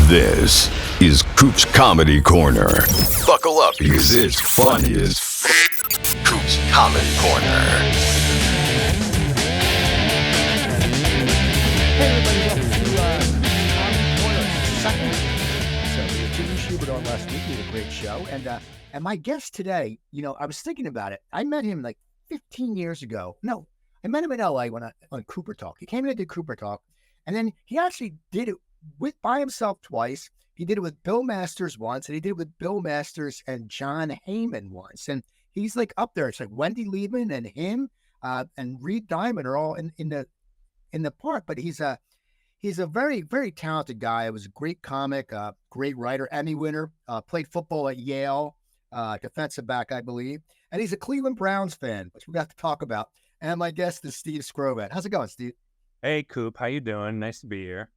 This is Coop's Comedy Corner. Buckle up because it's funny as Coop's Comedy Corner. Hey everybody, welcome to Comedy Corner second episode. We had Jimmy Schubert on last week. We had a great show. And my guest today, I was thinking about it. I met him like 15 years ago. No, I met him in LA on Cooper Talk. He came in and did Cooper Talk. And then he actually did it by himself twice. He did it with Bill Masters once, and he did it with Bill Masters and John Heyman once. And he's like up there. It's like Wendy Liebman and him and Reed Diamond are all in the part. But he's a very, very talented guy. He was a great comic, great writer, Emmy winner, played football at Yale, defensive back, I believe. And he's a Cleveland Browns fan, which we got to talk about. And my guest is Steve Skrovan. How's it going, Steve? Hey, Coop. How you doing? Nice to be here.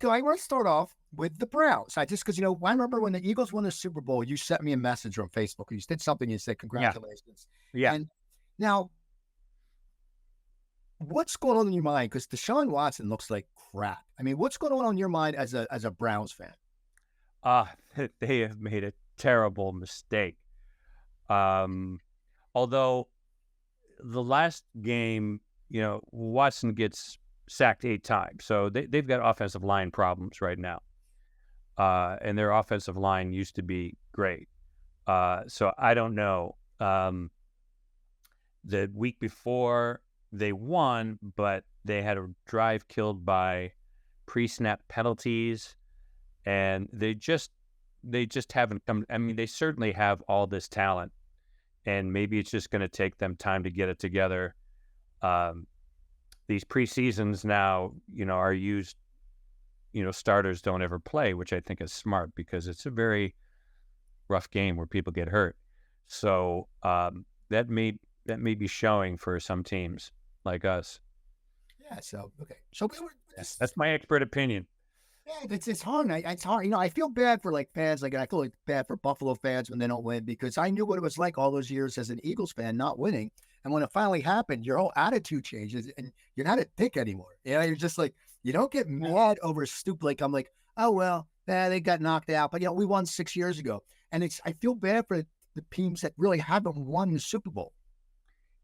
So I want to start off with the Browns. Because, I remember when the Eagles won the Super Bowl, you sent me a message on Facebook. You did something, you said, congratulations. Yeah. And now, what's going on in your mind? Because Deshaun Watson looks like crap. I mean, what's going on in your mind as a Browns fan? They have made a terrible mistake. Although the last game, Watson gets sacked 8 times. So they've got offensive line problems right now. And their offensive line used to be great. So I don't know. The week before they won, but they had a drive killed by pre-snap penalties. And they just haven't come. I mean, they certainly have all this talent. And maybe it's just going to take them time to get it together. These preseasons now, are used, starters don't ever play, which I think is smart because it's a very rough game where people get hurt. So that may be showing for some teams like us. Yeah. So, okay. So that's my expert opinion. Yeah, it's hard. It's hard. I feel bad for fans. I feel bad for Buffalo fans when they don't win because I knew what it was like all those years as an Eagles fan not winning. And when it finally happened, your whole attitude changes and you're not a dick anymore. You're just you don't get mad over stupid. I'm like, oh, well, they got knocked out. But, we won 6 years ago. And I feel bad for the teams that really haven't won the Super Bowl.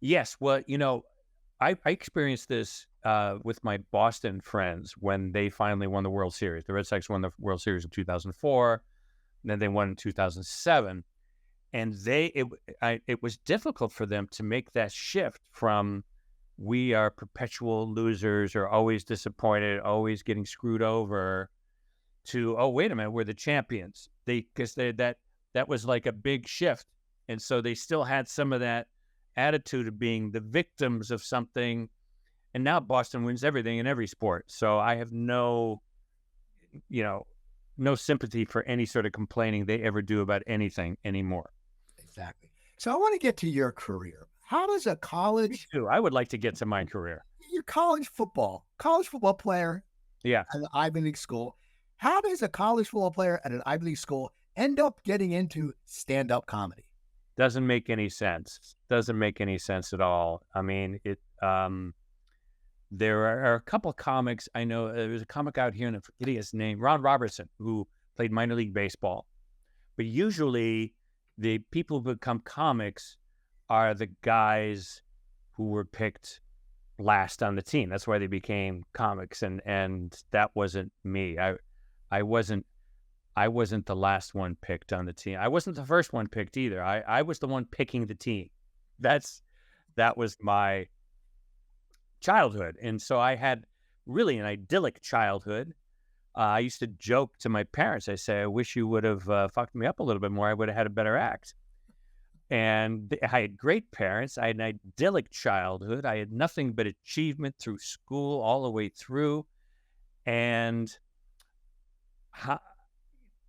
Yes. Well, I experienced this with my Boston friends when they finally won the World Series. The Red Sox won the World Series in 2004. And then they won in 2007. And it was difficult for them to make that shift from we are perpetual losers or always disappointed, always getting screwed over to, oh, wait a minute, we're the champions. Because that was like a big shift. And so they still had some of that attitude of being the victims of something. And now Boston wins everything in every sport. So I have no sympathy for any sort of complaining they ever do about anything anymore. Exactly. So I want to get to your career. How does a college... Me too. I would like to get to my career. Your college football player at an Ivy League school. How does a college football player at an Ivy League school end up getting into stand-up comedy? Doesn't make any sense. Doesn't make any sense at all. I mean, there are a couple of comics. I know there's a comic out here, and I forget his name, Ron Robertson, who played minor league baseball. But usually the people who become comics are the guys who were picked last on the team. That's why they became comics, and that wasn't me. I wasn't the last one picked on the team. I wasn't the first one picked either. I was the one picking the team. That was my childhood. And so I had really an idyllic childhood. I used to joke to my parents. I say, I wish you would have fucked me up a little bit more. I would have had a better act. And I had great parents. I had an idyllic childhood. I had nothing but achievement through school all the way through. And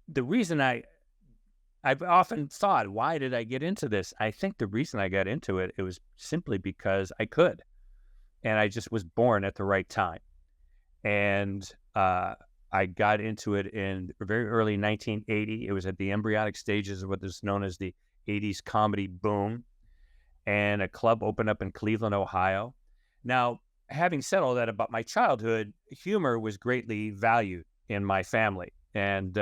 the reason I've often thought, why did I get into this? I think the reason I got into it, it was simply because I could. And I just was born at the right time. And I got into it in very early 1980. It was at the embryonic stages of what is known as the 80s comedy boom. And a club opened up in Cleveland, Ohio. Now, having said all that about my childhood, humor was greatly valued in my family. And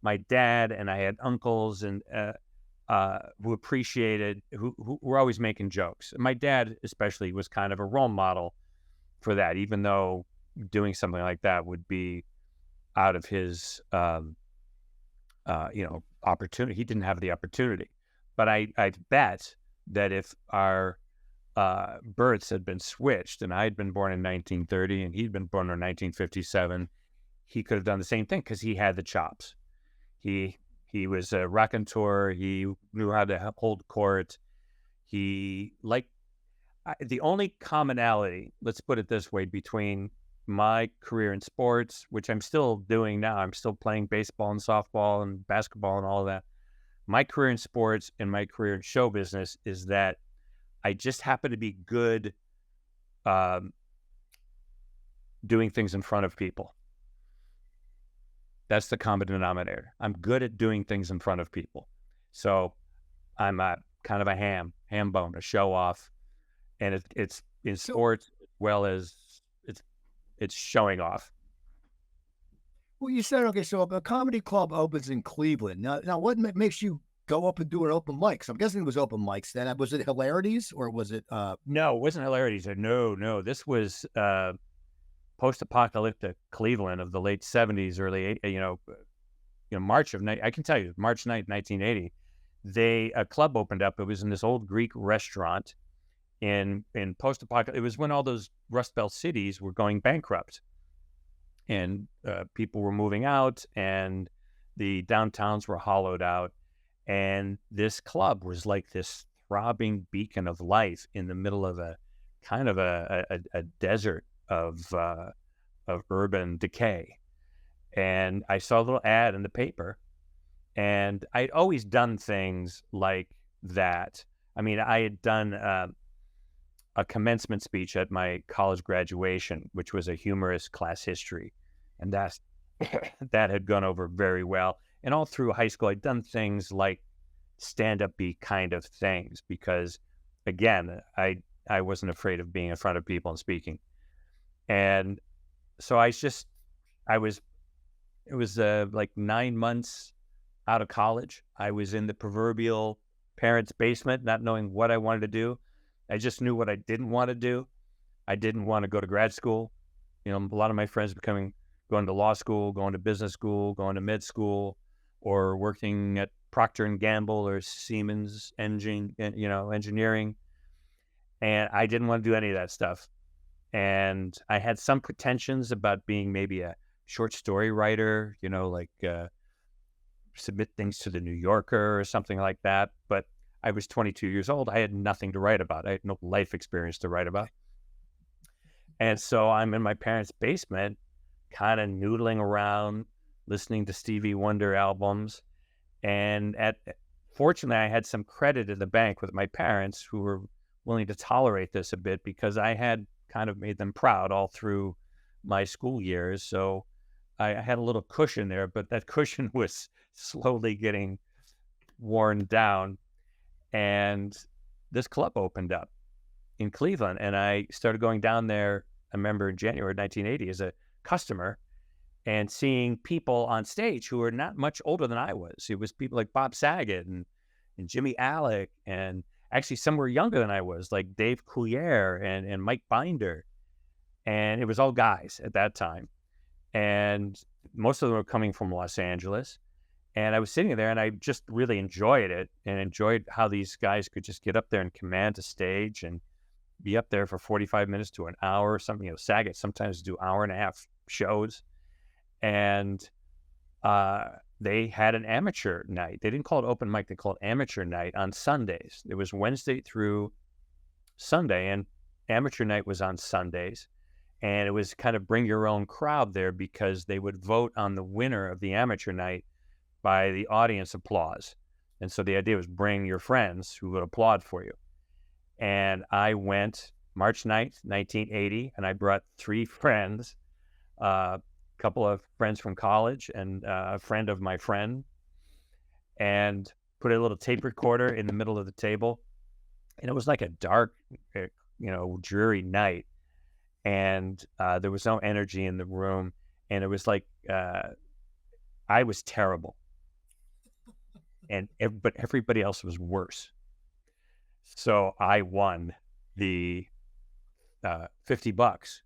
my dad and I had uncles and who appreciated, who were always making jokes. My dad especially was kind of a role model for that, even though doing something like that would be out of his, opportunity. He didn't have the opportunity. But I bet that if our births had been switched and I'd been born in 1930 and he'd been born in 1957, he could have done the same thing because he had the chops. He was a raconteur. He knew how to hold court. The only commonality, let's put it this way, between my career in sports, which I'm still doing now, I'm still playing baseball and softball and basketball and all of that. My career in sports and my career in show business is that I just happen to be good doing things in front of people. That's the common denominator. I'm good at doing things in front of people. So I'm kind of a ham bone, a show off. And it's in sports as well as it's showing off. Well, you said, okay, so a comedy club opens in Cleveland. Now what makes you go up and do an open mic? So I'm guessing it was open mics then. Was it Hilarities or was it? No, it wasn't Hilarities. No. This was post-apocalyptic Cleveland of the late 70s, early, March 9th, 1980. A club opened up. It was in this old Greek restaurant in post-apocalyptic. It was when all those Rust Belt cities were going bankrupt. And people were moving out, and the downtowns were hollowed out. And this club was like this throbbing beacon of life in the middle of a kind of a desert of urban decay. And I saw a little ad in the paper, and I'd always done things like that. I mean, I had done a commencement speech at my college graduation, which was a humorous class history. And that had gone over very well. And all through high school, I'd done things like stand-up-y kind of things because, again, I wasn't afraid of being in front of people and speaking. And so it was like 9 months out of college. I was in the proverbial parents' basement, not knowing what I wanted to do. I just knew what I didn't want to do. I didn't want to go to grad school. A lot of my friends going to law school, going to business school, going to med school, or working at Procter & Gamble or Siemens engineering. And I didn't want to do any of that stuff. And I had some pretensions about being maybe a short story writer, submit things to the New Yorker or something like that. But I was 22 years old. I had nothing to write about. I had no life experience to write about. And so I'm in my parents' basement, kind of noodling around, listening to Stevie Wonder albums. And fortunately, I had some credit in the bank with my parents who were willing to tolerate this a bit because I had kind of made them proud all through my school years. So I had a little cushion there, but that cushion was slowly getting worn down. And this club opened up in Cleveland, and I started going down there, I remember in January 1980, as a customer and seeing people on stage who were not much older than I was. It was people like Bob Saget and Jimmy Alec, and actually some were younger than I was, like Dave Coulier and Mike Binder. And it was all guys at that time. And most of them were coming from Los Angeles. And I was sitting there and I just really enjoyed it and enjoyed how these guys could just get up there and command a stage and be up there for 45 minutes to an hour or something. Saget sometimes do hour and a half shows. And they had an amateur night. They didn't call it open mic. They called it amateur night on Sundays. It was Wednesday through Sunday, and amateur night was on Sundays. And it was kind of bring your own crowd there because they would vote on the winner of the amateur night by the audience applause. And so the idea was bring your friends who would applaud for you. And I went March 9th, 1980, and I brought 3 friends, a couple of friends from college and a friend of my friend, and put a little tape recorder in the middle of the table. And it was like a dark, dreary night. And there was no energy in the room. And it was like, I was terrible, but everybody else was worse. So I won the $50.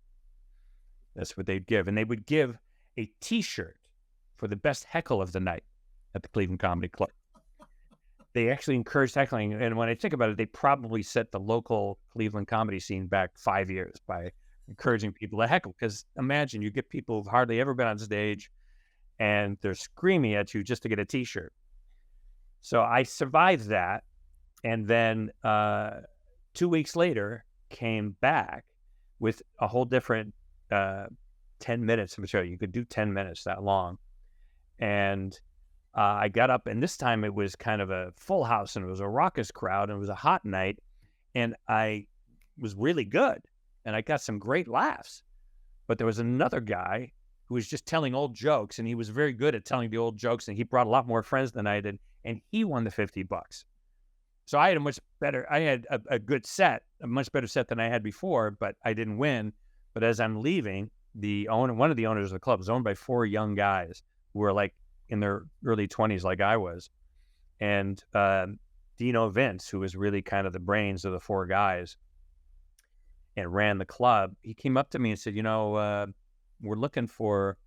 That's what they'd give, and they would give a T-shirt for the best heckle of the night at the Cleveland Comedy Club. They actually encouraged heckling, and when I think about it, they probably set the local Cleveland comedy scene back 5 years by encouraging people to heckle. Because imagine you get people who've hardly ever been on stage, and they're screaming at you just to get a T-shirt. So I survived that, and then 2 weeks later came back with a whole different 10 minutes of material. You could do 10 minutes that long, and I got up, and this time it was kind of a full house, and it was a raucous crowd, and it was a hot night, and I was really good, and I got some great laughs. But there was another guy who was just telling old jokes, and he was very good at telling the old jokes, and he brought a lot more friends than I did, and he won the $50. So I had a good set, a much better set than I had before, but I didn't win. But as I'm leaving, one of the owners of the club was owned by 4 young guys who were like in their early 20s, like I was. And Dino Vince, who was really kind of the brains of the 4 guys and ran the club, he came up to me and said, we're looking for,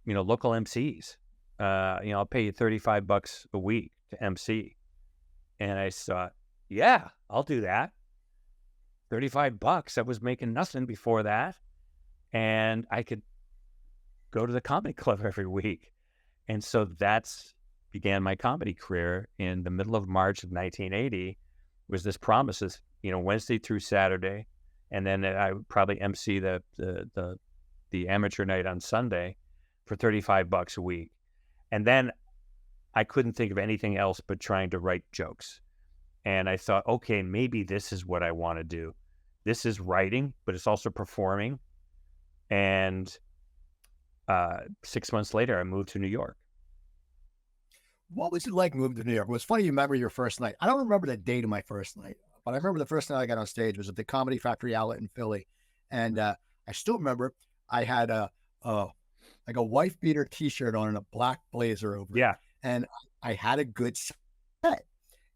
local MCs. I'll pay you $35 a week to MC. And I thought, yeah, I'll do that. $35. I was making nothing before that. And I could go to the comedy club every week. And so began my comedy career in the middle of March of 1980. Was this promises, Wednesday through Saturday, and then I would probably MC the amateur night on Sunday for $35 a week. And then I couldn't think of anything else but trying to write jokes. And I thought, okay, maybe this is what I want to do. This is writing, but it's also performing. And 6 months later, I moved to New York. What was it like moving to New York? It was funny you remember your first night. I don't remember the date of my first night, but I remember the first night I got on stage was at the Comedy Factory outlet in Philly. And I still remember I had a wife beater T-shirt on and a black blazer over it. And I had a good set.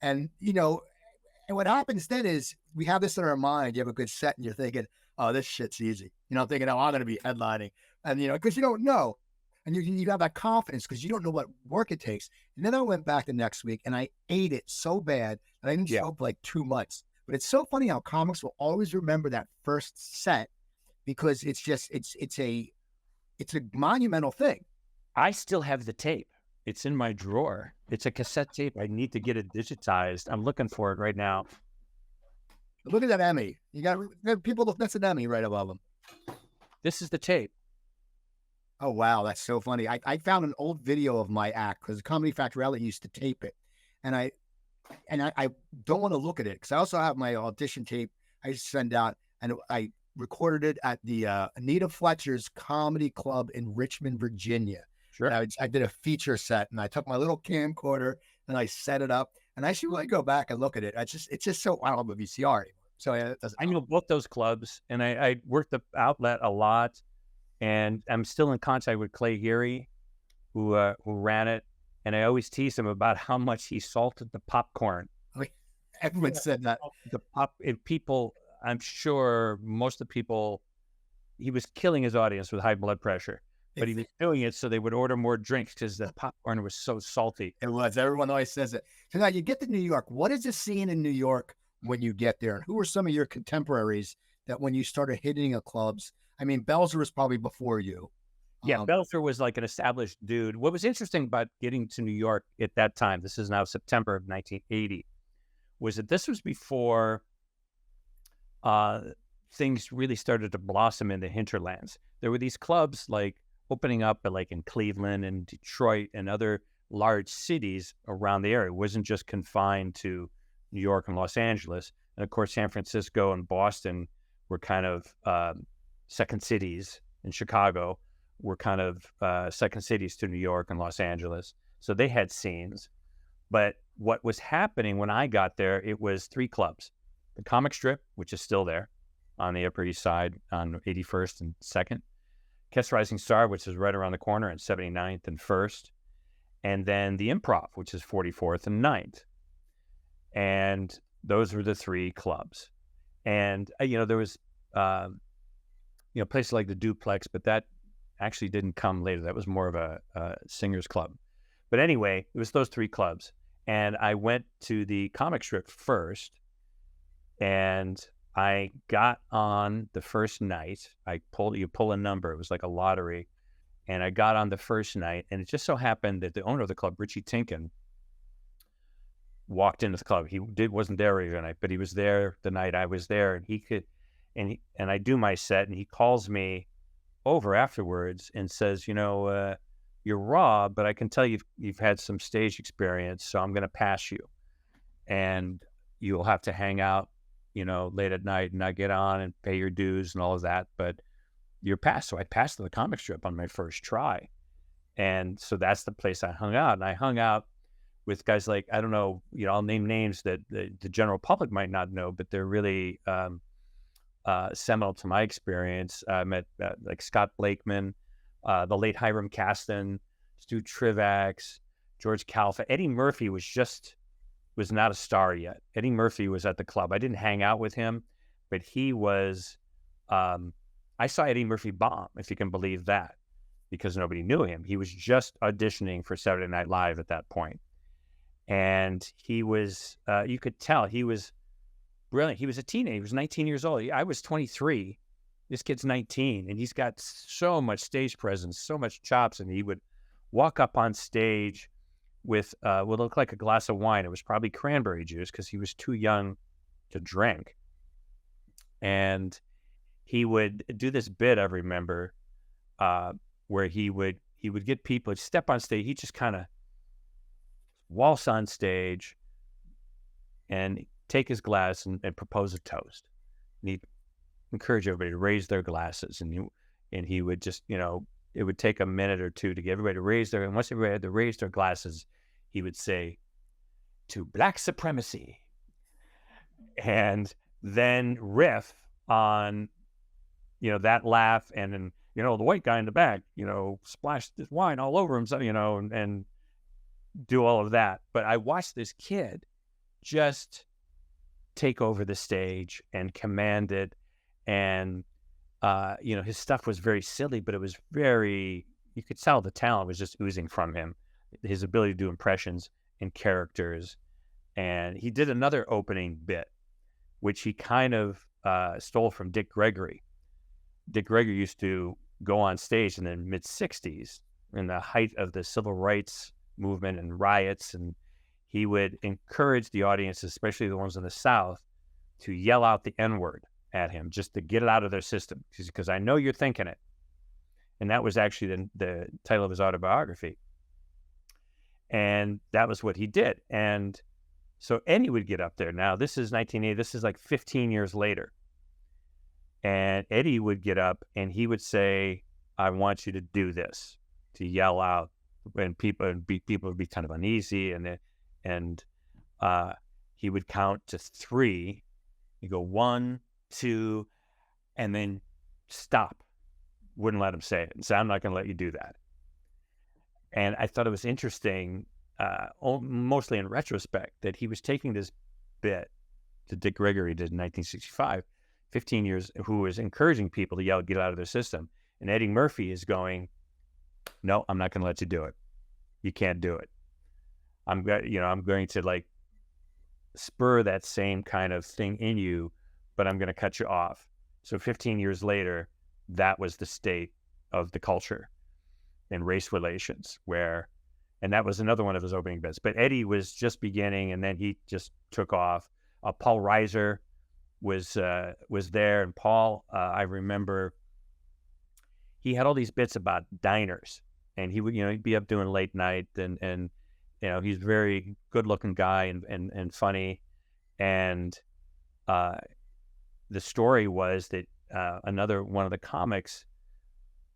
And, and what happens then is we have this in our mind. You have a good set and you're thinking, oh, this shit's easy. Thinking, oh, I'm going to be headlining. And, because you don't know. And you have that confidence because you don't know what work it takes. And then I went back the next week and I ate it so bad that I didn't show up for like 2 months. But it's so funny how comics will always remember that first set because it's a monumental thing. I still have the tape. It's in my drawer. It's a cassette tape. I need to get it digitized. I'm looking for it right now. Look at that Emmy. You got people. That's an Emmy right above them. This is the tape. Oh, wow. That's so funny. I found an old video of my act because the Comedy Factory outlet used to tape it. And I don't want to look at it because I also have my audition tape I used to send out. And I recorded it at the Anita Fletcher's Comedy Club in Richmond, Virginia. Sure. I did a feature set and I took my little camcorder and I set it up. And I should really go back and look at it. It's just so, I don't have a VCR anymore. So I know both those clubs and I worked the outlet a lot. And I'm still in contact with Clay Geary, who ran it. And I always tease him about how much he salted the popcorn. Everyone said that. People, I'm sure most of the people, he was killing his audience with high blood pressure. But he was doing it so they would order more drinks because the popcorn was so salty. It was. Everyone always says it. So now you get to New York. What is the scene in New York when you get there? Who are some of your contemporaries that when you started hitting the clubs? I mean, Belzer was probably before you. Yeah, Belzer was like an established dude. What was interesting about getting to New York at that time, this is now September of 1980, was that this was before things really started to blossom in the hinterlands. There were these clubs like opening up like in Cleveland and Detroit and other large cities around the area. It wasn't just confined to New York and Los Angeles. And of course, San Francisco and Boston were kind of second cities, and Chicago were kind of second cities to New York and Los Angeles. So they had scenes. But what was happening when I got there, it was 3 clubs. The Comic Strip, which is still there on the Upper East Side on 81st and 2nd. Catch Rising Star, which is right around the corner on 79th and 1st. and then the Improv, which is 44th and 9th. And those were the three clubs. And, there was, places like the Duplex, but that actually didn't come later. That was more of a singers club. But anyway, it was those three clubs. And I went to the comic strip first, and I got on the first night. You pull a number. It was like a lottery. And I got on the first night, and it just so happened that the owner of the club, Richie Tinkin, walked into the club. He wasn't there every night, but he was there the night I was there, and he could, and I do my set, and he calls me over afterwards and says, you're raw, but I can tell you've had some stage experience, so I'm going to pass you, and you'll have to hang out, late at night and not get on and pay your dues and all of that, but you're passed. So I passed to the comic strip on my first try, and so that's the place I hung out, and I hung out with guys like, I don't know, I'll name names that the general public might not know, but they're really seminal to my experience. I met like Scott Blakeman, the late Hiram Caston, Stu Trivax, George Calfa. Eddie Murphy was not a star yet. Eddie Murphy was at the club. I didn't hang out with him, but he was, I saw Eddie Murphy bomb, if you can believe that, because nobody knew him. He was just auditioning for Saturday Night Live at that point. And he was, you could tell he was brilliant. He was a teenager. He was 19 years old. I was 23. This kid's 19, and he's got so much stage presence, so much chops. And he would walk up on stage with what looked like a glass of wine. It was probably cranberry juice because he was too young to drink. And he would do this bit, I remember, where he would get people to step on stage. He just kind of waltz on stage and take his glass and propose a toast. And he'd encourage everybody to raise their glasses. And he would just, it would take a minute or two to get everybody to raise and once everybody had to raise their glasses, he would say, "To Black supremacy." And then riff on, that laugh. And then, the white guy in the back, splashed this wine all over himself, and do all of that. But I watched this kid just take over the stage and command it. And, his stuff was very silly, but it was you could tell the talent was just oozing from him, his ability to do impressions and characters. And he did another opening bit, which he kind of stole from Dick Gregory. Dick Gregory used to go on stage in the mid-'60s in the height of the civil rights movement and riots, and he would encourage the audience, especially the ones in the South, to yell out the N-word at him just to get it out of their system, because I know you're thinking it. And that was actually the title of his autobiography. And that was what he did. And so Eddie would get up there. Now, this is 1980. This is like 15 years later. And Eddie would get up and he would say, "I want you to do this," to yell out. And people would be kind of uneasy. And he would count to 3. You go 1, 2, and then stop. Wouldn't let him say it and say, "I'm not going to let you do that." And I thought it was interesting, mostly in retrospect, that he was taking this bit that Dick Gregory did in 1965, 15 years, who was encouraging people to yell, "Get out of their system." And Eddie Murphy is going, "No, I'm not going to let you do it. You can't do it. I'm going to like spur that same kind of thing in you, but I'm going to cut you off." So 15 years later, that was the state of the culture and race relations, and that was another one of his opening bits. But Eddie was just beginning, and then he just took off. Paul Reiser was there, and Paul, I remember, he had all these bits about diners, and he would, he'd be up doing late night, and he's a very good-looking guy and funny, and the story was that another one of the comics,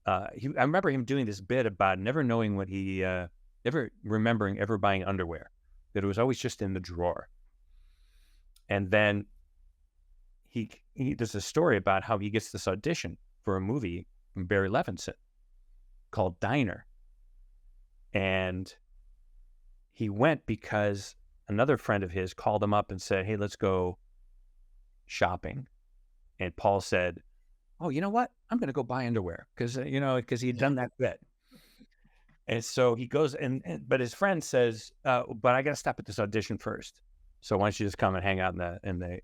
I remember him doing this bit about never knowing what never remembering ever buying underwear, that it was always just in the drawer. And then there's a story about how he gets this audition for a movie from Barry Levinson called Diner. And he went because another friend of his called him up and said, "Hey, let's go shopping." And Paul said, "Oh, you know what? I'm going to go buy underwear," because he'd done that bit. And so he goes, but his friend says, "But I got to stop at this audition first. So why don't you just come and hang out in the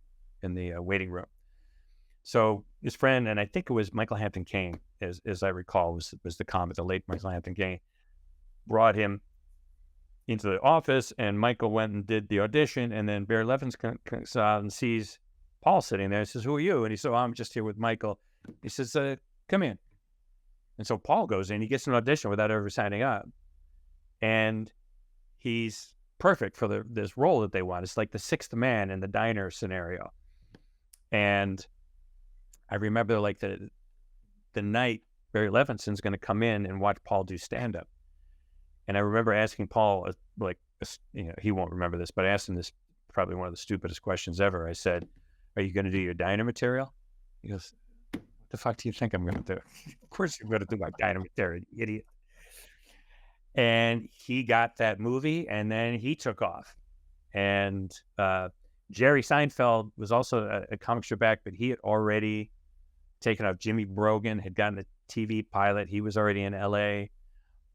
waiting room?" So his friend, and I think it was Michael Hampton Caine, as I recall, was the comic, the late Michael Hampton Caine, brought him into the office, and Michael went and did the audition, and then Barry Levins comes out and sees Paul sitting there. He says, "Who are you?" And he said, "I'm just here with Michael." He says, "Come in." And so Paul goes in, he gets an audition without ever signing up. And he's perfect for this role that they want. It's like the sixth man in the diner scenario. And I remember like the night Barry Levinson's going to come in and watch Paul do stand-up. And I remember asking Paul, he won't remember this, but I asked him this, probably one of the stupidest questions ever. I said, "Are you going to do your diner material?" He goes, "What the fuck do you think I'm going to do?" "Of course you're going to do my diner material, you idiot." And he got that movie, and then he took off. And Jerry Seinfeld was also a comic strip act, but he had already taken off. Jimmy Brogan had gotten a TV pilot. He was already in LA.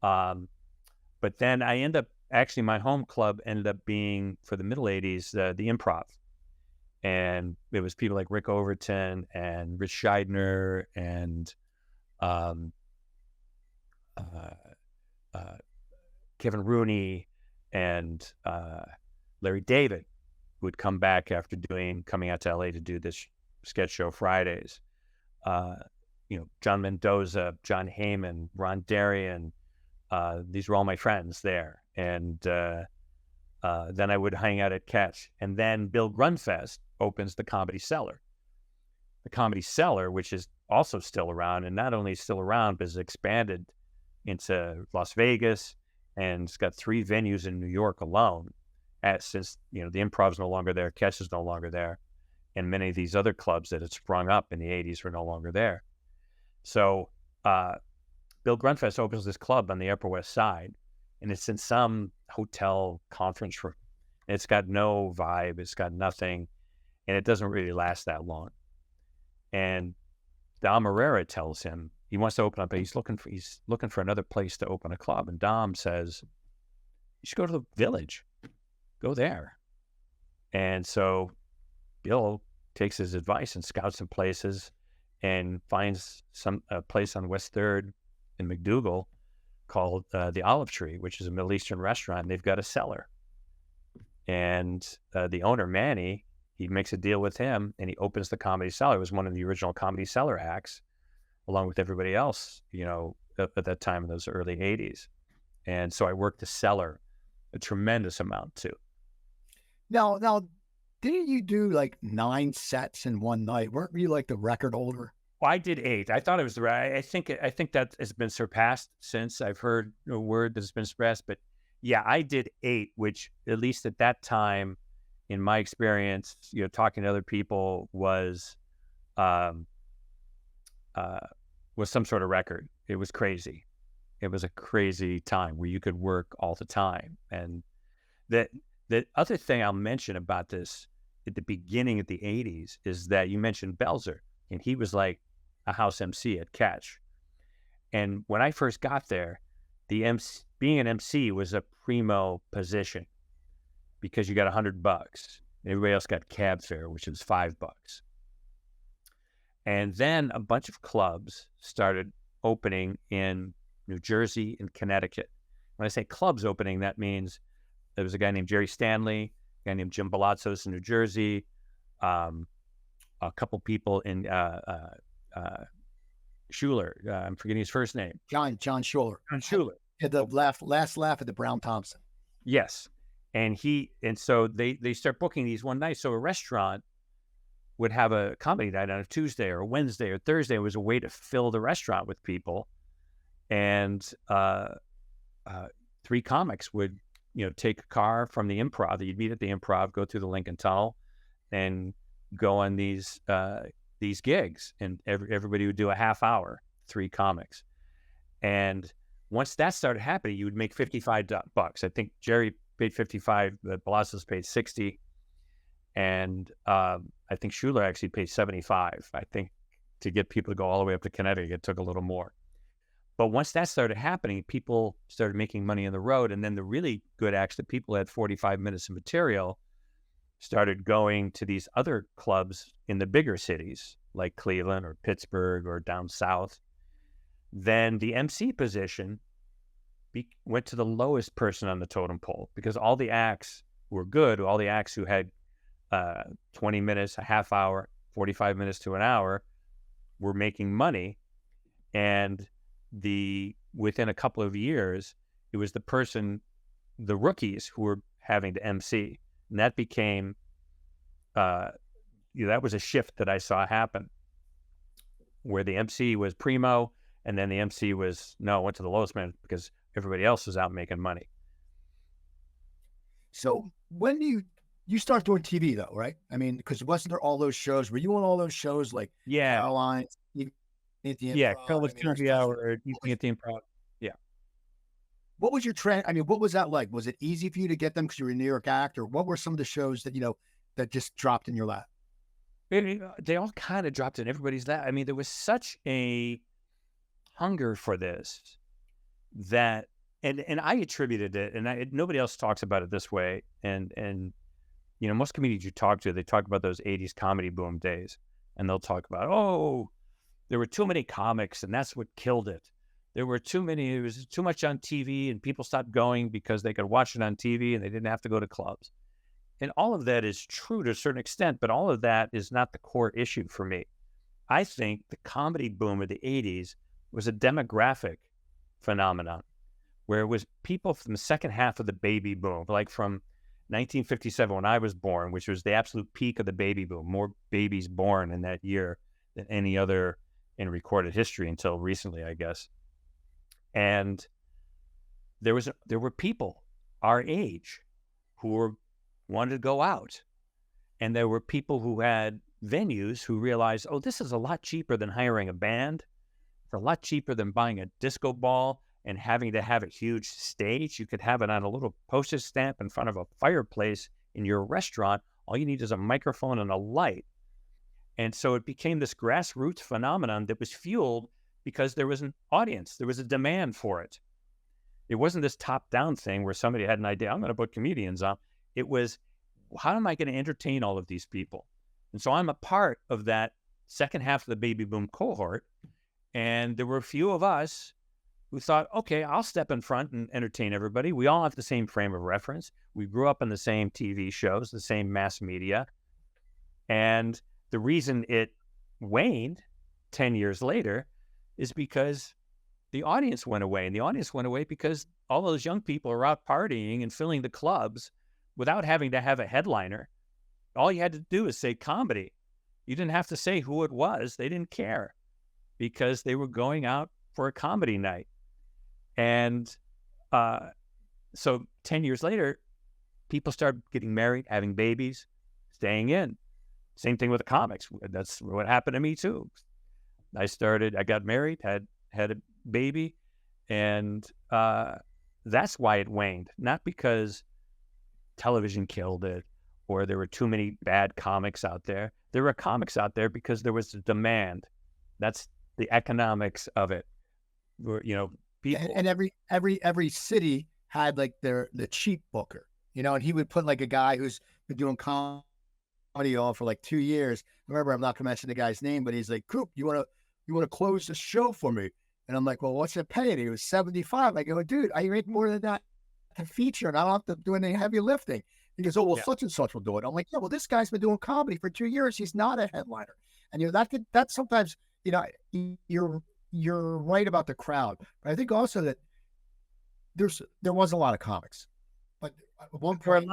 But then my home club ended up being, for the middle 80s, the Improv. And it was people like Rick Overton and Rich Scheidner and Kevin Rooney and Larry David would come back after coming out to LA to do this sketch show Fridays. John Mendoza, John Heyman, Ron Darien. These were all my friends there. And then I would hang out at Catch. And then Bill Grunfest opens the Comedy Cellar. The Comedy Cellar, which is also still around, and not only still around, but has expanded into Las Vegas, and it's got 3 venues in New York alone. Since the Improv's no longer there, Catch is no longer there, and many of these other clubs that had sprung up in the 80s were no longer there. So Bill Grunfest opens this club on the Upper West Side, and it's in some hotel conference room. It's got no vibe. It's got nothing, and it doesn't really last that long. And Dom Herrera tells him he wants to open up. He's looking for another place to open a club, and Dom says, "You should go to the Village. Go there." And so Bill takes his advice and scouts some places, and finds a place on West 3rd in McDougal called the Olive Tree, which is a Middle Eastern restaurant. They've got a cellar. And the owner, Manny, he makes a deal with him, and he opens the Comedy Cellar. It was one of the original Comedy Cellar acts, along with everybody else, at that time in those early 80s. And so I worked the cellar a tremendous amount too. Now, didn't you do like 9 sets in one night? Weren't you like the record holder? Well, I did 8. I thought it was right. I think that has been surpassed since. I've heard a word that's been surpassed, but yeah, I did 8, which at least at that time, in my experience, talking to other people, was some sort of record. It was crazy. It was a crazy time where you could work all the time. And the other thing I'll mention about this at the beginning of the 80s is that you mentioned Belzer, and he was like a house MC at Catch. And when I first got there, being an MC was a primo position because you got $100 and everybody else got cab fare, which was $5. And then a bunch of clubs started opening in New Jersey and Connecticut. When I say clubs opening, that means there was a guy named Jerry Stanley, a guy named Jim Balatzos in New Jersey, a couple people in Schuler. I'm forgetting his first name. John Schuler. John Schuler. Had the last laugh at the Brown Thompson. Yes. And so they start booking these one night. So a restaurant would have a comedy night on a Tuesday or a Wednesday or Thursday. It was a way to fill the restaurant with people. And 3 comics would, take a car from the Improv that you'd meet at the Improv, go through the Lincoln Tunnel, and go on these gigs. And everybody would do a half hour, 3 comics. And once that started happening, you would make $55. I think Jerry paid 55, but Palacios paid 60. And I think Schuler actually paid 75. I think to get people to go all the way up to Connecticut, it took a little more. But once that started happening, people started making money on the road. And then the really good acts that people had 45 minutes of material started going to these other clubs in the bigger cities like Cleveland or Pittsburgh or down south. Then the MC position went to the lowest person on the totem pole because all the acts were good. All the acts who had 20 minutes, a half hour, 45 minutes to an hour were making money. And within a couple of years, it was the rookies who were having to MC. And that became, that was a shift that I saw happen where the MC was primo and then the MC went to the lowest man because everybody else was out making money. So when do you start doing TV though, right? I mean, because wasn't there all those shows? Were you on all those shows like Caroline, at the Improv? Caroline's Country Hour, Evening at the Improv. Yeah. What was your trend? I mean, what was that like? Was it easy for you to get them because you were a New York actor? What were some of the shows that, that just dropped in your lap? They all kind of dropped in everybody's lap. I mean, there was such a hunger for this that, and I attributed it, and nobody else talks about it this way. And most comedians you talk to, they talk about those 80s comedy boom days, and they'll talk about, there were too many comics, and that's what killed it. It was too much on TV, and people stopped going because they could watch it on TV, and they didn't have to go to clubs. And all of that is true to a certain extent, but all of that is not the core issue for me. I think the comedy boom of the 80s was a demographic phenomenon, where it was people from the second half of the baby boom, like from 1957 when I was born, which was the absolute peak of the baby boom, more babies born in that year than any other in recorded history until recently, I guess. And there were people our age who wanted to go out. And there were people who had venues who realized, this is a lot cheaper than hiring a band, for a lot cheaper than buying a disco ball and having to have a huge stage. You could have it on a little postage stamp in front of a fireplace in your restaurant. All you need is a microphone and a light. And so it became this grassroots phenomenon that was fueled because there was an audience. There was a demand for it. It wasn't this top-down thing where somebody had an idea, I'm going to put comedians on. It was, how am I going to entertain all of these people? And so I'm a part of that second half of the baby boom cohort. And there were a few of us who thought, okay, I'll step in front and entertain everybody. We all have the same frame of reference. We grew up in the same TV shows, the same mass media. And the reason it waned 10 years later is because the audience went away. And the audience went away because all those young people are out partying and filling the clubs without having to have a headliner. All you had to do is say comedy. You didn't have to say who it was. They didn't care because they were going out for a comedy night. And so 10 years later, people started getting married, having babies, staying in. Same thing with the comics. That's what happened to me too. I got married, had a baby, and that's why it waned. Not because television killed it or there were too many bad comics out there. There were comics out there because there was a demand. That's the economics of it. People. And every city had like the cheap booker, and he would put like a guy who's been doing comedy all for like 2 years. Remember, I'm not going to mention the guy's name, but he's like, Coop, you want to close the show for me? And I'm like, well, what's it paying? He was 75. I go, dude, I make more than that to feature, and I don't have to do any heavy lifting. He goes, such and such will do it. I'm like, yeah, well, this guy's been doing comedy for 2 years. He's not a headliner. And that sometimes, you're right about the crowd. But I think also that there was a lot of comics. But at one point,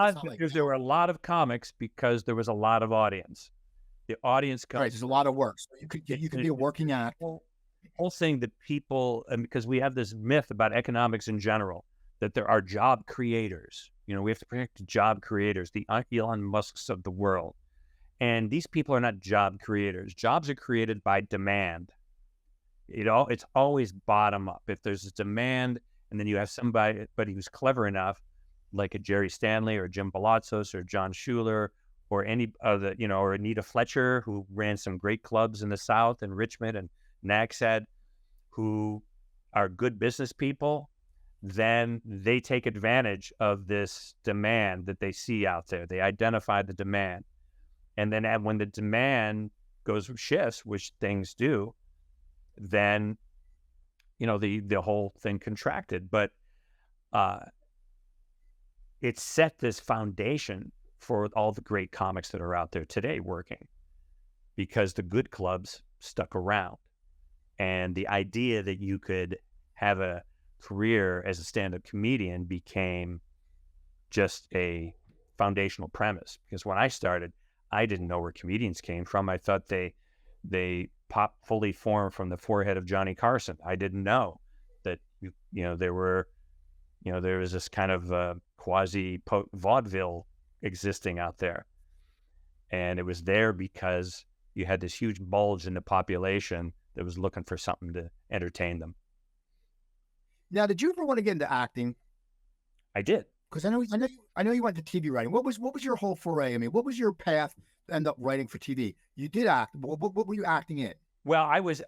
there were a lot of comics because there was a lot of audience. The audience comes. Right, there's a lot of work. So you could be a working act. Whole thing that people, and because we have this myth about economics in general, that there are job creators. We have to protect job creators, the Elon Musks of the world. And these people are not job creators. Jobs are created by demand. It's always bottom up. If there's a demand, and then you have somebody who's clever enough like a Jerry Stanley or Jim Palazzos or John Schuler or any other, or Anita Fletcher, who ran some great clubs in the South and Richmond and Nags Head, who are good business people, then they take advantage of this demand that they see out there. They identify the demand. And then when the demand shifts, which things do, then, the whole thing contracted. But it set this foundation for all the great comics that are out there today working, because the good clubs stuck around. And the idea that you could have a career as a stand-up comedian became just a foundational premise. Because when I started, I didn't know where comedians came from. I thought they popped fully formed from the forehead of Johnny Carson. I didn't know that there was this kind of quasi vaudeville existing out there, and it was there because you had this huge bulge in the population that was looking for something to entertain them. Now, did you ever want to get into acting? I did. Because I know you went to TV writing. What was your whole foray? I mean, what was your path to end up writing for TV? You did act. What were you acting in? Well, I was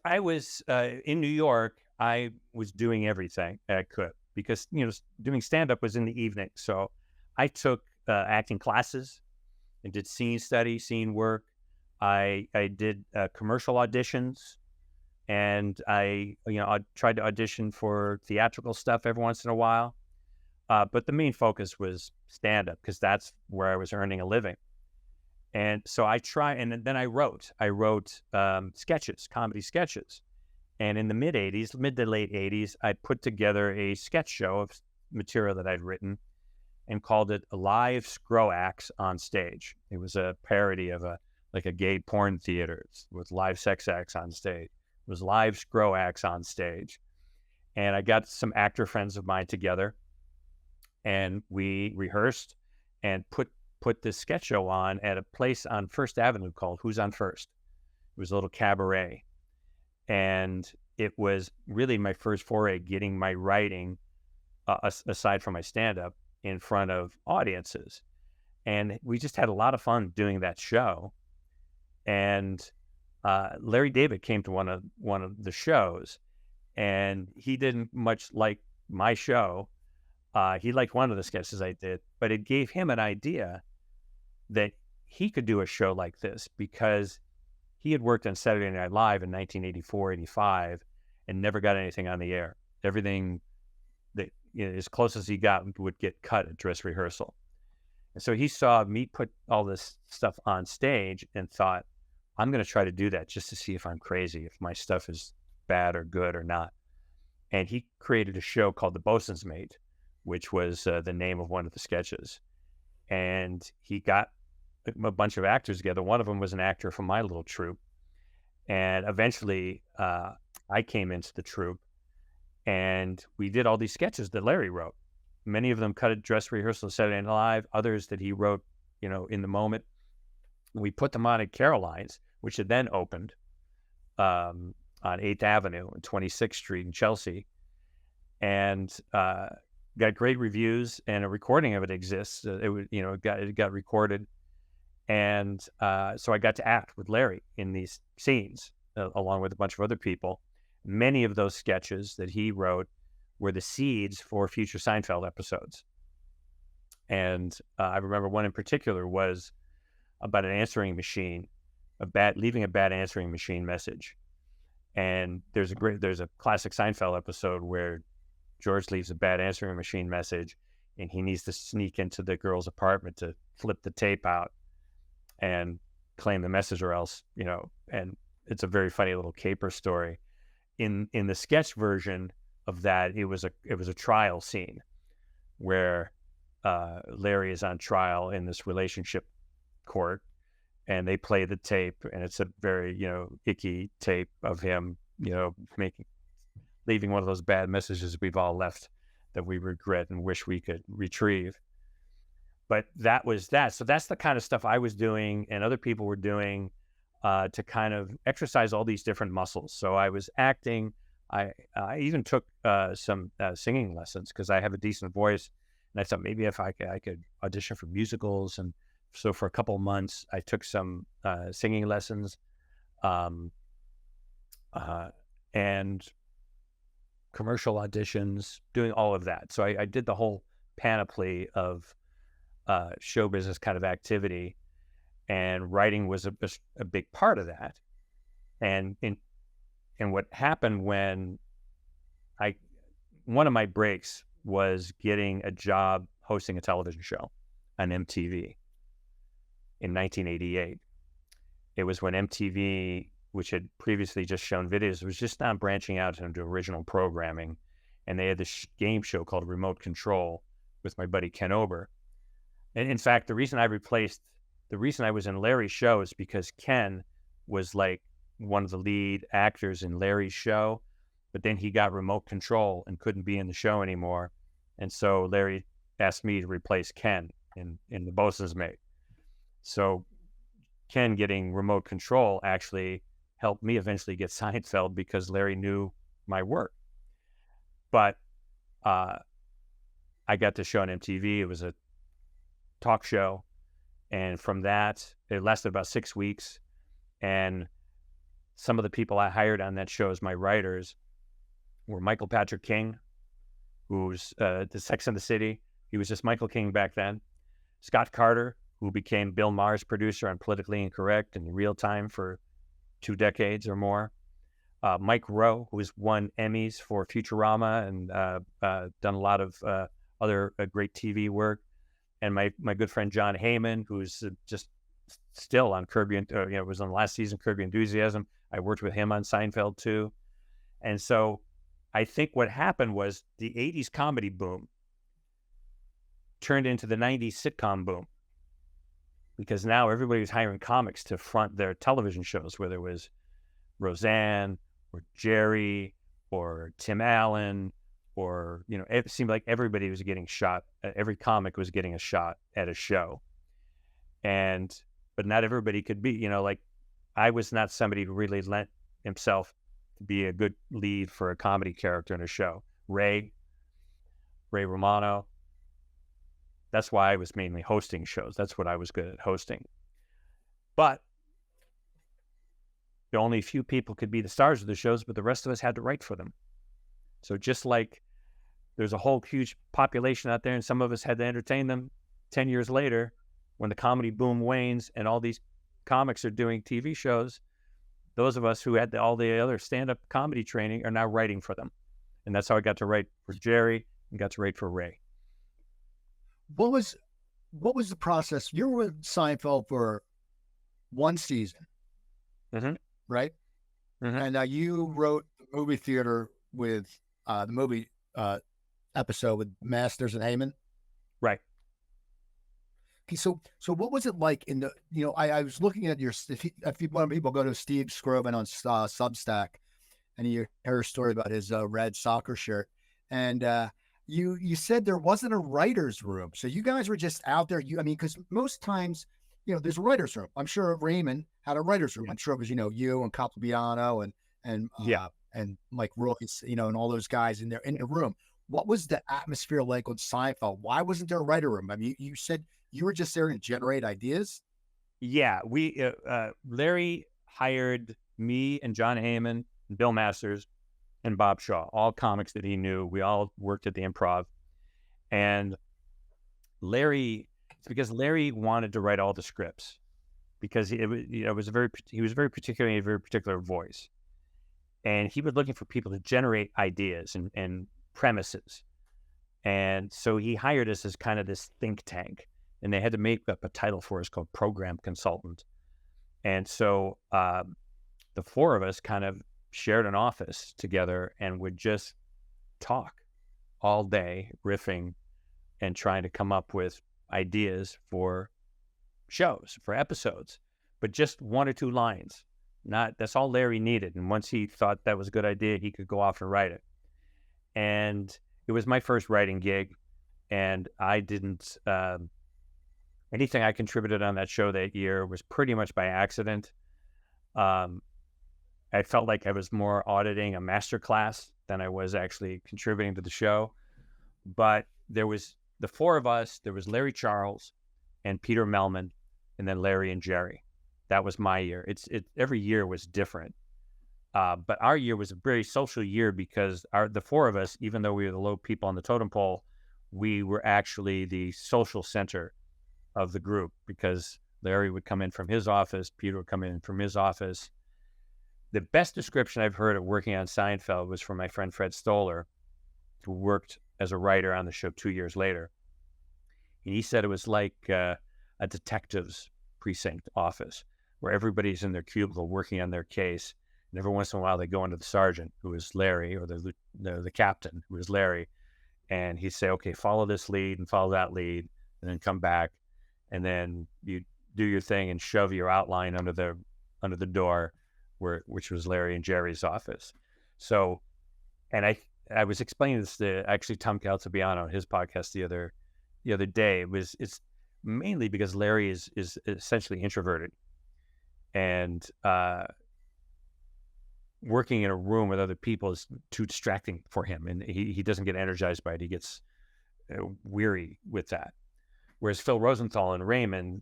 in New York. I was doing everything I could, because doing stand up was in the evening. So I took acting classes and did scene study, scene work. I did commercial auditions, and I tried to audition for theatrical stuff every once in a while. But the main focus was stand-up, because that's where I was earning a living. And so and then I wrote sketches, comedy sketches. And in the mid to late 80s, I put together a sketch show of material that I'd written and called it Live Skro Acts on Stage. It was a parody of a gay porn theater with live sex acts on stage. It was Live Skro Acts on Stage. And I got some actor friends of mine together, and we rehearsed and put this sketch show on at a place on First Avenue called Who's on First. It was a little cabaret. And it was really my first foray getting my writing, aside from my stand-up, in front of audiences. And we just had a lot of fun doing that show. And Larry David came to one of the shows, and he didn't much like my show. He liked one of the sketches I did, but it gave him an idea that he could do a show like this, because he had worked on Saturday Night Live in 1984, 85, and never got anything on the air. Everything that as close as he got would get cut at dress rehearsal. And so he saw me put all this stuff on stage and thought, I'm going to try to do that just to see if I'm crazy, if my stuff is bad or good or not. And he created a show called The Bosun's Mate, which was the name of one of the sketches. And he got a bunch of actors together. One of them was an actor from my little troupe. And eventually I came into the troupe, and we did all these sketches that Larry wrote. Many of them cut at dress rehearsal Saturday Night Live, others that he wrote, in the moment. We put them on at Caroline's, which had then opened on 8th Avenue and 26th Street in Chelsea, and got great reviews, and a recording of it exists. It got recorded. And so I got to act with Larry in these scenes, along with a bunch of other people. Many of those sketches that he wrote were the seeds for future Seinfeld episodes. And I remember one in particular was about an answering machine, leaving a bad answering machine message. And there's a classic Seinfeld episode where George leaves a bad answering machine message, and he needs to sneak into the girl's apartment to flip the tape out and claim the message, or else, and it's a very funny little caper story. In the sketch version of that, it was a trial scene where Larry is on trial in this relationship court, and they play the tape, and it's a very, icky tape of him, leaving one of those bad messages we've all left that we regret and wish we could retrieve. But that was that. So that's the kind of stuff I was doing and other people were doing to kind of exercise all these different muscles. So I was acting. I even took some singing lessons, because I have a decent voice, And I thought maybe if I could audition for musicals. And so for a couple of months, I took some singing lessons and commercial auditions, doing all of that. So I did the whole panoply of show business kind of activity, and writing was a big part of that. And what happened when one of my breaks was getting a job hosting a television show on MTV in 1988. It was when MTV, which had previously just shown videos, was just now branching out into original programming. And they had this game show called Remote Control with my buddy Ken Ober. And in fact, the reason I was in Larry's show is because Ken was like one of the lead actors in Larry's show, but then he got remote control and couldn't be in the show anymore. And so Larry asked me to replace Ken in The Bosun's Mate. So Ken getting remote control actually helped me eventually get Seinfeld because Larry knew my work. But I got the show on MTV. It was a talk show. And from that, it lasted about 6 weeks. And some of the people I hired on that show as my writers were Michael Patrick King, who's the Sex and the City. He was just Michael King back then. Scott Carter, who became Bill Maher's producer on Politically Incorrect in real time for 2 decades or more. Mike Rowe, who has won Emmys for Futurama and done a lot of other great TV work. And my good friend John Heyman, who's just still on was on the last season Curb Your Enthusiasm. I worked with him on Seinfeld too. And so I think what happened was the 80s comedy boom turned into the 90s sitcom boom, because now everybody was hiring comics to front their television shows, whether it was Roseanne or Jerry or Tim Allen, or, it seemed like everybody was getting shot. Every comic was getting a shot at a show. But not everybody could be, like I was not somebody who really lent himself to be a good lead for a comedy character in a show. Ray Romano. That's why I was mainly hosting shows. That's what I was good at, hosting. But the only few people could be the stars of the shows, but the rest of us had to write for them. So just like there's a whole huge population out there and some of us had to entertain them, 10 years later, when the comedy boom wanes and all these comics are doing TV shows, those of us who had all the other stand-up comedy training are now writing for them. And that's how I got to write for Jerry and got to write for Ray. What was the process? You were with Seinfeld for 1 season, right? And you wrote the movie theater with the movie episode with Masters and Heyman, right? Okay, so what was it like in the? I was looking at your. If you want people go to Steve Skrovan on Substack, and you hear a story about his red soccer shirt, and you said there wasn't a writer's room, so you guys were just out there. Because most times, there's a writer's room. I'm sure Raymond had a writer's room. I'm sure it was you and Capobiano and Mike Royce, and all those guys in the room. What was the atmosphere like on Seinfeld? Why wasn't there a writer room? You said you were just there to generate ideas. Yeah, we Larry hired me and John Heyman and Bill Masters and Bob Shaw, all comics that he knew. We all worked at the Improv, and it's because Larry wanted to write all the scripts, because he was very particular, a very particular voice, and he was looking for people to generate ideas and premises. And so he hired us as kind of this think tank, and they had to make up a title for us called program consultant. And so the 4 of us kind of shared an office together and would just talk all day, riffing and trying to come up with ideas for shows, for episodes, but just 1 or 2 lines. That's all Larry needed. And once he thought that was a good idea, he could go off and write it. And it was my first writing gig, and I didn't anything I contributed on that show that year was pretty much by accident. I felt like I was more auditing a master class than I was actually contributing to the show. But there was the four of us, there was Larry Charles and Peter Melman, and then Larry and Jerry. That was my year. Every year was different. But our year was a very social year because the four of us, even though we were the low people on the totem pole, we were actually the social center of the group because Larry would come in from his office, Peter would come in from his office. The best description I've heard of working on Seinfeld was from my friend Fred Stoller, who worked as a writer on the show 2 years later. And he said it was like a detective's precinct office where everybody's in their cubicle working on their case. And every once in a while, they go into the sergeant, who is Larry, or the captain, who is Larry. And he'd say, okay, follow this lead and follow that lead, and then come back. And then you do your thing and shove your outline under the door, which was Larry and Jerry's office. So, and I was explaining this to actually Tom Caltabiano on his podcast the other day. It's mainly because Larry is essentially introverted, and working in a room with other people is too distracting for him, and he doesn't get energized by it. He gets weary with that. Whereas Phil Rosenthal and Raymond,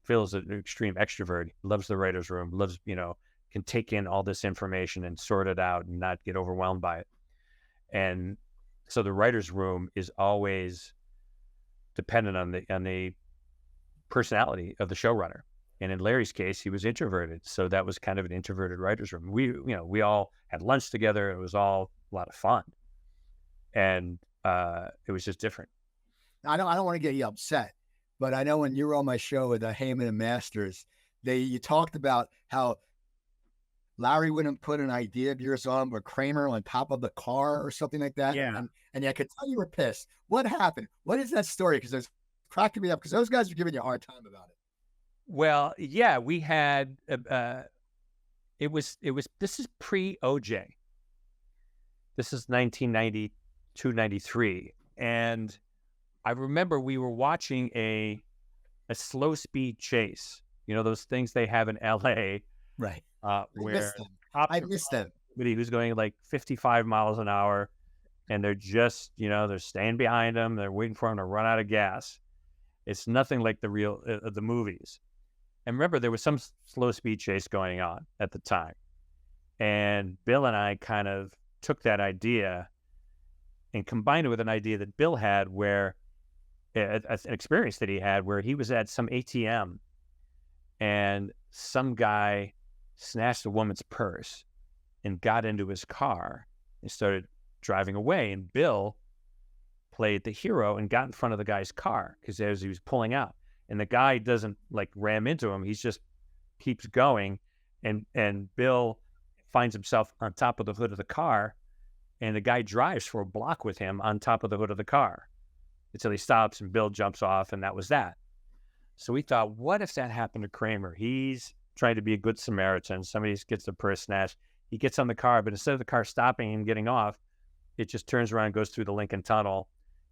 Phil's an extreme extrovert, loves the writer's room, loves, can take in all this information and sort it out and not get overwhelmed by it. And so the writer's room is always dependent on the personality of the showrunner. And in Larry's case, he was introverted. So that was kind of an introverted writer's room. We all had lunch together. It was all a lot of fun. And it was just different. I don't want to get you upset, but I know when you were on my show with Heyman and Masters, you talked about how Larry wouldn't put an idea of yours on, or Kramer on top of the car or something like that. Yeah. And I could tell you were pissed. What happened? What is that story? Because it's cracking me up because those guys are giving you a hard time about it. Well, yeah, we had, this is pre-OJ. This is 1992, 93. And I remember we were watching a slow speed chase, those things they have in LA. Right. Where I missed them. Somebody who's going like 55 miles an hour, and they're just, they're staying behind him. They're waiting for him to run out of gas. It's nothing like the real, the movies. And remember, there was some slow speed chase going on at the time. And Bill and I kind of took that idea and combined it with an idea that Bill had where, an experience that he had where he was at some ATM and some guy snatched a woman's purse and got into his car and started driving away. And Bill played the hero and got in front of the guy's car because as he was pulling out, and the guy doesn't like ram into him. He's just keeps going. And Bill finds himself on top of the hood of the car, and the guy drives for a block with him on top of the hood of the car until he stops and Bill jumps off, and that was that. So we thought, what if that happened to Kramer? He's trying to be a good Samaritan. Somebody gets the purse snatched. He gets on the car, but instead of the car stopping and getting off, it just turns around and goes through the Lincoln Tunnel,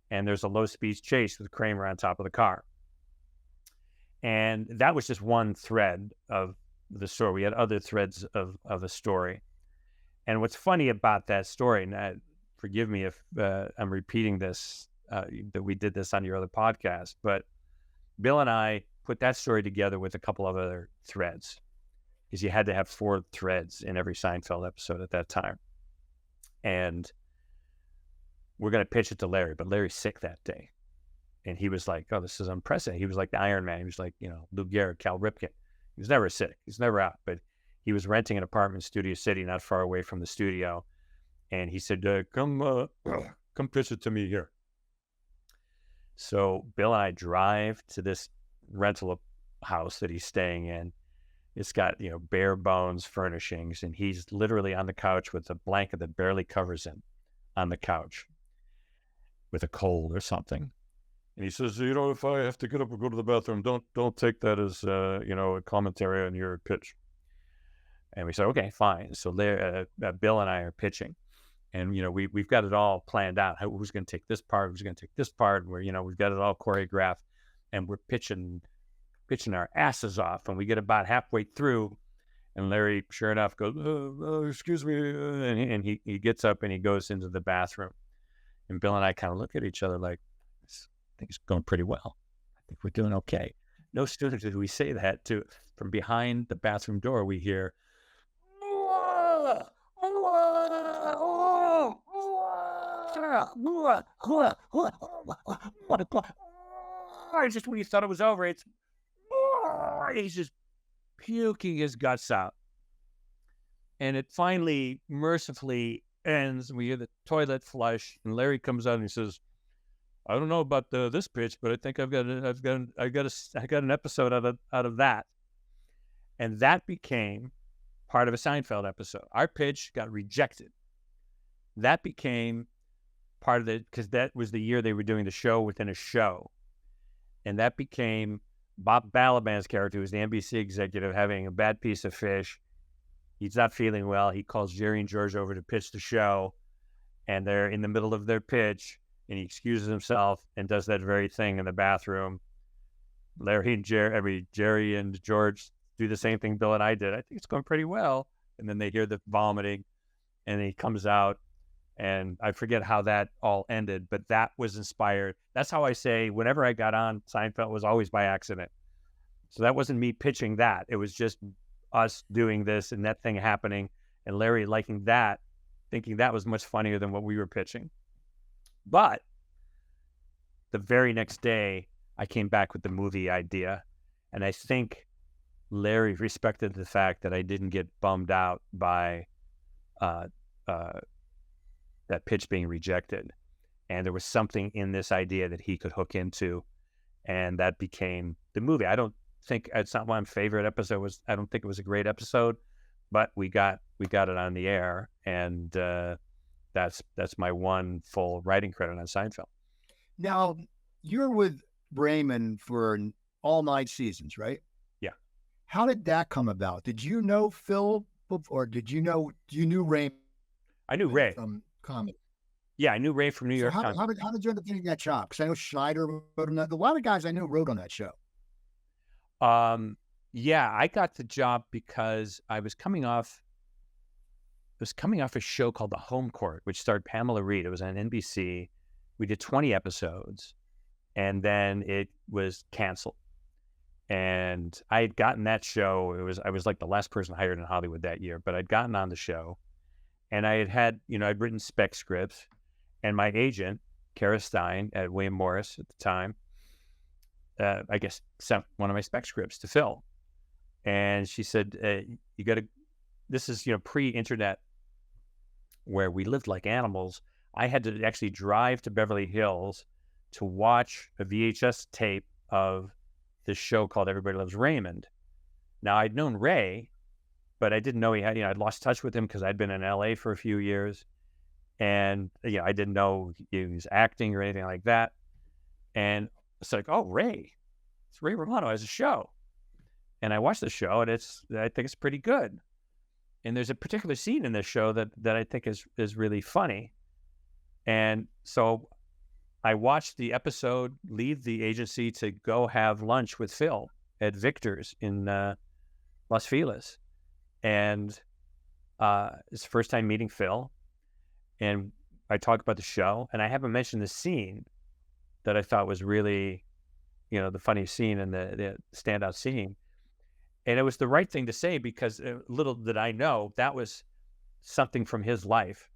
and there's a low-speed chase with Kramer on top of the car. And that was just one thread of the story. We had other threads of the story. And what's funny about that story, and forgive me if I'm repeating this, that we did this on your other podcast, but Bill and I put that story together with a couple of other threads because you had to have 4 threads in every Seinfeld episode at that time. And we're going to pitch it to Larry, but Larry's sick that day. And he was like, oh, this is unprecedented. He was like the Iron Man. He was like, Lou Gehrig, Cal Ripken. He was never sick. He's never out. But he was renting an apartment in Studio City, not far away from the studio. And he said, come pitch it to me here. So Bill and I drive to this rental house that he's staying in. It's got, bare bones furnishings. And he's literally on the couch with a blanket that barely covers him on the couch with a cold or something. And he says, if I have to get up and go to the bathroom, don't take that as, a commentary on your pitch. And we said, okay, fine. So Bill and I are pitching. And, we've got it all planned out. Who's going to take this part? Who's going to take this part? Where, we've got it all choreographed. And we're pitching our asses off. And we get about halfway through. And Larry, sure enough, goes, excuse me. And he gets up and he goes into the bathroom. And Bill and I kind of look at each other like, think it's going pretty well. I think we're doing okay. No sooner did we say that from behind the bathroom door, we hear, just when you thought it was over, he's just puking his guts out. And it finally mercifully ends. We hear the toilet flush, and Larry comes out and he says, "I don't know about this pitch, but I think I got an episode out of that." And that became part of a Seinfeld episode. Our pitch got rejected. That became part of because that was the year they were doing the show within a show. And that became Bob Balaban's character, who was the NBC executive, having a bad piece of fish. He's not feeling well. He calls Jerry and George over to pitch the show, and they're in the middle of their pitch, and he excuses himself and does that very thing in the bathroom. Jerry and George do the same thing Bill and I did. I think it's going pretty well. And then they hear the vomiting, and he comes out, and I forget how that all ended, but that was inspired. That's how I say whenever I got on Seinfeld, was always by accident. So that wasn't me pitching that. It was just us doing this and that thing happening, and Larry liking that, thinking that was much funnier than what we were pitching. But the very next day, I came back with the movie idea, and I think Larry respected the fact that I didn't get bummed out by that pitch being rejected. And there was something in this idea that he could hook into, and that became the movie. I don't think it's not my favorite episode. I don't think it was a great episode, but we got it on the air, and that's my one full writing credit on Seinfeld. Now, you're with Raymond for all 9 seasons, right? Yeah. How did that come about? Did you know Phil, or you knew Raymond? I knew Ray from comedy. Yeah, I knew Ray from New York. How did you end up getting that job? Because I know Schneider wrote on that. A lot of guys I knew wrote on that show. Yeah, I got the job because I was coming off a show called The Home Court, which starred Pamela Reed. It was on NBC. We did 20 episodes, and then it was canceled. And I had gotten that show. I was like the last person hired in Hollywood that year, but I'd gotten on the show, and I'd written spec scripts, and my agent, Kara Stein at William Morris at the time, I guess sent one of my spec scripts to Phil, and she said, "You got to." This is pre-internet, where we lived like animals. I had to actually drive to Beverly Hills to watch a VHS tape of this show called Everybody Loves Raymond. Now, I'd known Ray, but I didn't know he had. I'd lost touch with him because I'd been in LA for a few years, and I didn't know he was acting or anything like that. And it's like, oh, Ray, it's Ray Romano has a show. And I watched the show, and I think it's pretty good. And there's a particular scene in this show that I think is really funny. And so I watched the episode, leave the agency to go have lunch with Phil at Victor's in Las Feliz. And it's the first time meeting Phil. And I talk about the show, and I haven't mentioned the scene that I thought was really, the funny scene and the standout scene. And it was the right thing to say, because little did I know that was something from his life.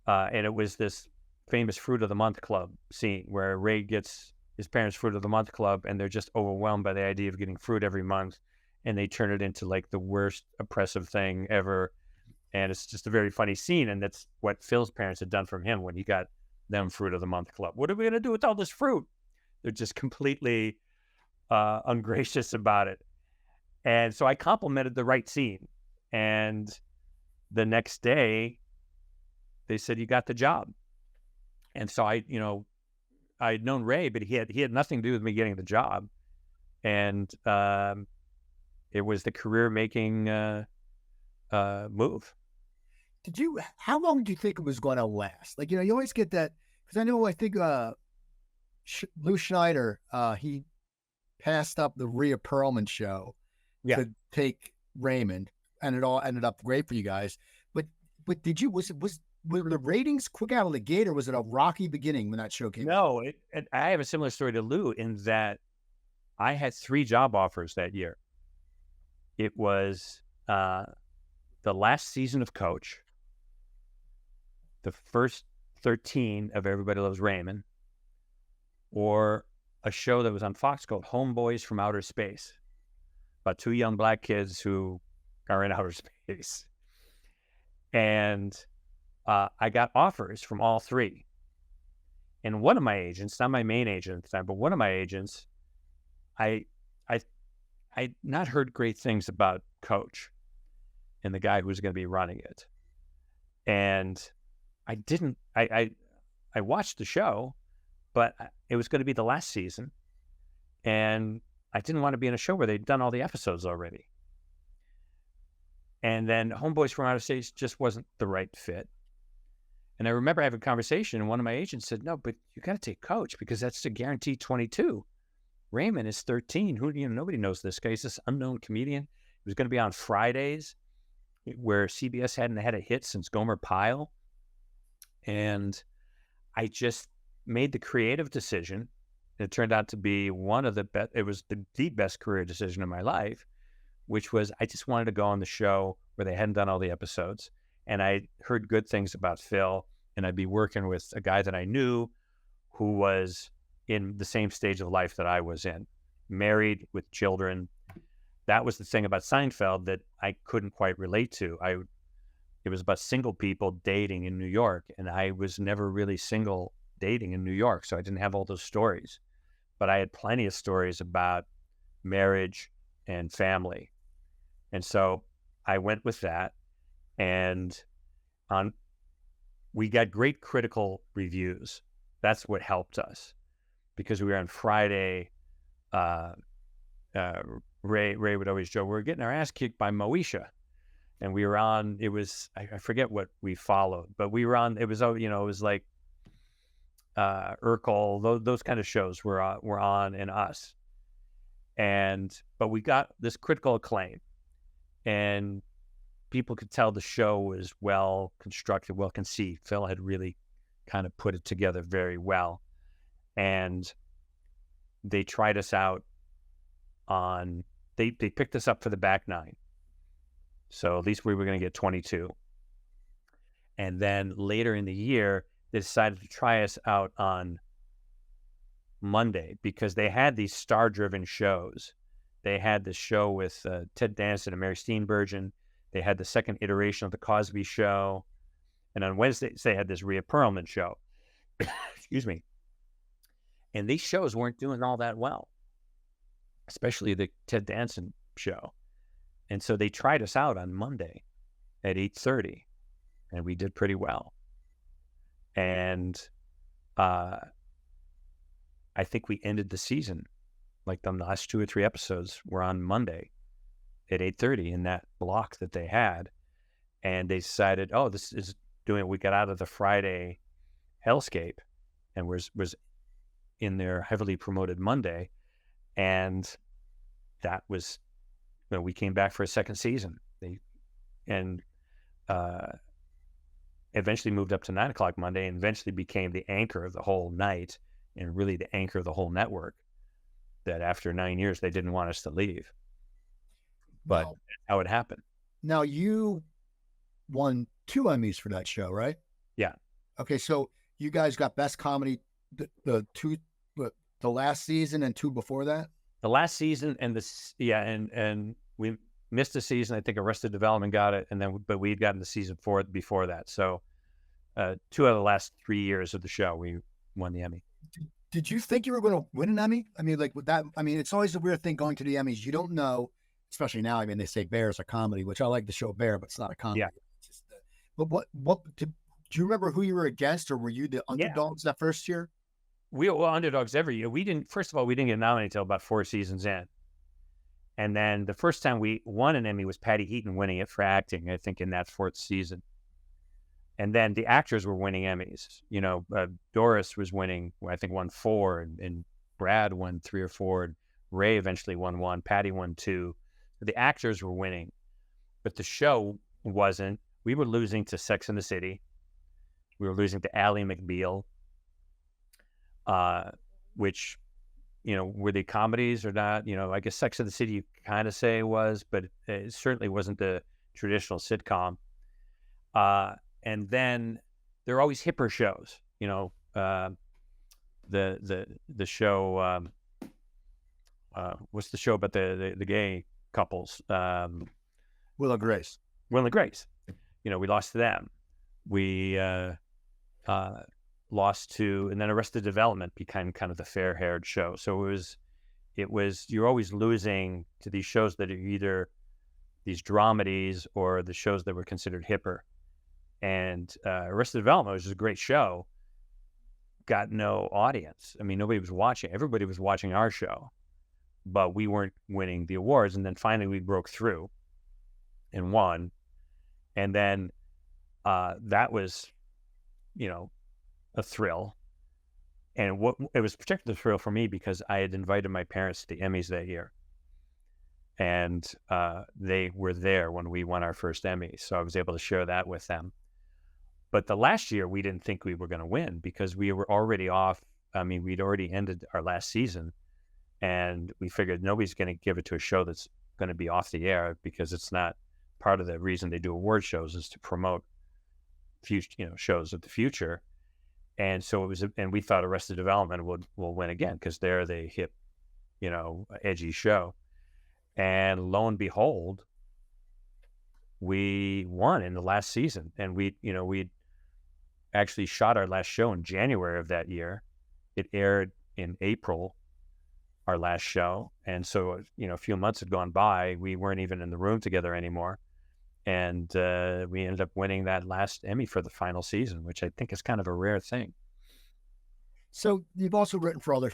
And it was this famous Fruit of the Month Club scene where Ray gets his parents' Fruit of the Month Club, and they're just overwhelmed by the idea of getting fruit every month. And they turn it into like the worst oppressive thing ever. And it's just a very funny scene. And that's what Phil's parents had done from him when he got them Fruit of the Month Club. What are we going to do with all this fruit? They're just completely ungracious about it. And so I complimented the right scene. And the next day, they said, "You got the job." And so I'd known Ray, but he had nothing to do with me getting the job. And it was the career-making move. How long do you think it was going to last? Like, you always get that, because I think Lou Schneider, he passed up the Rhea Perlman show to take Raymond, and it all ended up great for you guys. But did you, was were the ratings quick out of the gate, or was it a rocky beginning when that show came out? No, I have a similar story to Lou in that I had 3 job offers that year. It was the last season of Coach, the first 13 of Everybody Loves Raymond, or a show that was on Fox called Homeboys from Outer Space, about 2 young black kids who are in outer space. And I got offers from all 3. And one of my agents, not my main agent at the time, but one of my agents, I not heard great things about Coach and the guy who was going to be running it. And I watched the show, but it was going to be the last season. And I didn't want to be in a show where they'd done all the episodes already. And then Homeboys from Outer Space just wasn't the right fit. And I remember having a conversation, and one of my agents said, "No, but you got to take Coach because that's the guaranteed 22. Raymond is 13. Nobody knows this guy. He's this unknown comedian. He was going to be on Fridays, where CBS hadn't had a hit since Gomer Pyle." And I just made the creative decision. And it turned out to be one of the best. It was the best career decision of my life, which was I just wanted to go on the show where they hadn't done all the episodes. And I heard good things about Phil, and I'd be working with a guy that I knew who was in the same stage of life that I was in, married with children. That was the thing about Seinfeld that I couldn't quite relate to. It was about single people dating in New York, and I was never really single dating in New York, so I didn't have all those stories. But I had plenty of stories about marriage and family. And so I went with that, and we got great critical reviews. That's what helped us, because we were on Friday. Ray would always joke, "We're getting our ass kicked by Moesha," and we were on. It was I forget what we followed, but we were on. It was it was like Urkel. Those kind of shows were on, and us. But we got this critical acclaim, and people could tell the show was well constructed, well conceived. Phil had really kind of put it together very well, and they tried us out on. They picked us up for the back 9, so at least we were going to get 22. And then later in the year, they decided to try us out on Monday because they had these star-driven shows. They had this show with Ted Danson and Mary Steenburgen. They had the second iteration of The Cosby Show. And on Wednesdays, they had this Rhea Perlman show. Excuse me. And these shows weren't doing all that well, especially the Ted Danson show. And so they tried us out on Monday at 8:30, and we did pretty well. And I think we ended the season, like the last 2 or 3 episodes were on Monday at 8:30 in that block that they had. And they decided, oh, this is doing it. We got out of the Friday hellscape and was in their heavily promoted Monday. And that was, we came back for a second season. Eventually moved up to 9 o'clock Monday, and eventually became the anchor of the whole night and really the anchor of the whole network. That after 9 years, they didn't want us to leave. But that's how it happened. Now, you won 2 Emmys for that show, right? Yeah. Okay, so you guys got Best Comedy the last season and 2 before that? The last season and and we missed a season. I think Arrested Development got it, but we'd gotten the season 4 before that. So 2 out of the last 3 years of the show, we won the Emmy. Did you think you were going to win an Emmy? I mean, like with that, I mean, it's always a weird thing going to the Emmys. You don't know, especially now. I mean, they say Bear is a comedy, which I like the show Bear, but it's not a comedy. Yeah. It's just, but do you remember who you were against, or were you the underdogs that first year? We were underdogs every year. We didn't get nominated until about 4 seasons in. And then the first time we won an Emmy was Patty Heaton winning it for acting, I think, in that 4th season. And then the actors were winning Emmys. Doris was winning, I think, won 4, and Brad won 3 or 4, and Ray eventually won 1, Patty won 2. The actors were winning, but the show wasn't. We were losing to Sex and the City. We were losing to Ally McBeal, which, were they comedies or not? I guess Sex and the City you kind of say was, but it certainly wasn't the traditional sitcom. And then there are always hipper shows, the show, what's the show about the gay couples? Will and Grace. Will and Grace. We lost to them. We lost to, and then Arrested Development became kind of the fair-haired show. So it was you're always losing to these shows that are either these dramedies or the shows that were considered hipper. And Arrested Development, which is a great show, got no audience. I mean, nobody was watching. Everybody was watching our show, but we weren't winning the awards. And then finally we broke through and won. And then that was, a thrill. And it was particularly a thrill for me because I had invited my parents to the Emmys that year. And they were there when we won our first Emmy. So I was able to share that with them. But the last year, we didn't think we were going to win because we were already off. I mean, we'd already ended our last season. And we figured nobody's going to give it to a show that's going to be off the air because it's not part of the reason they do award shows is to promote future, shows of the future. And so it was, and we thought Arrested Development will win again because they're the hip, edgy show. And lo and behold, we won in the last season. And we'd actually shot our last show in January of that year. It aired in April, our last show. And so, a few months had gone by. We weren't even in the room together anymore. And we ended up winning that last Emmy for the final season, which I think is kind of a rare thing. So you've also written for other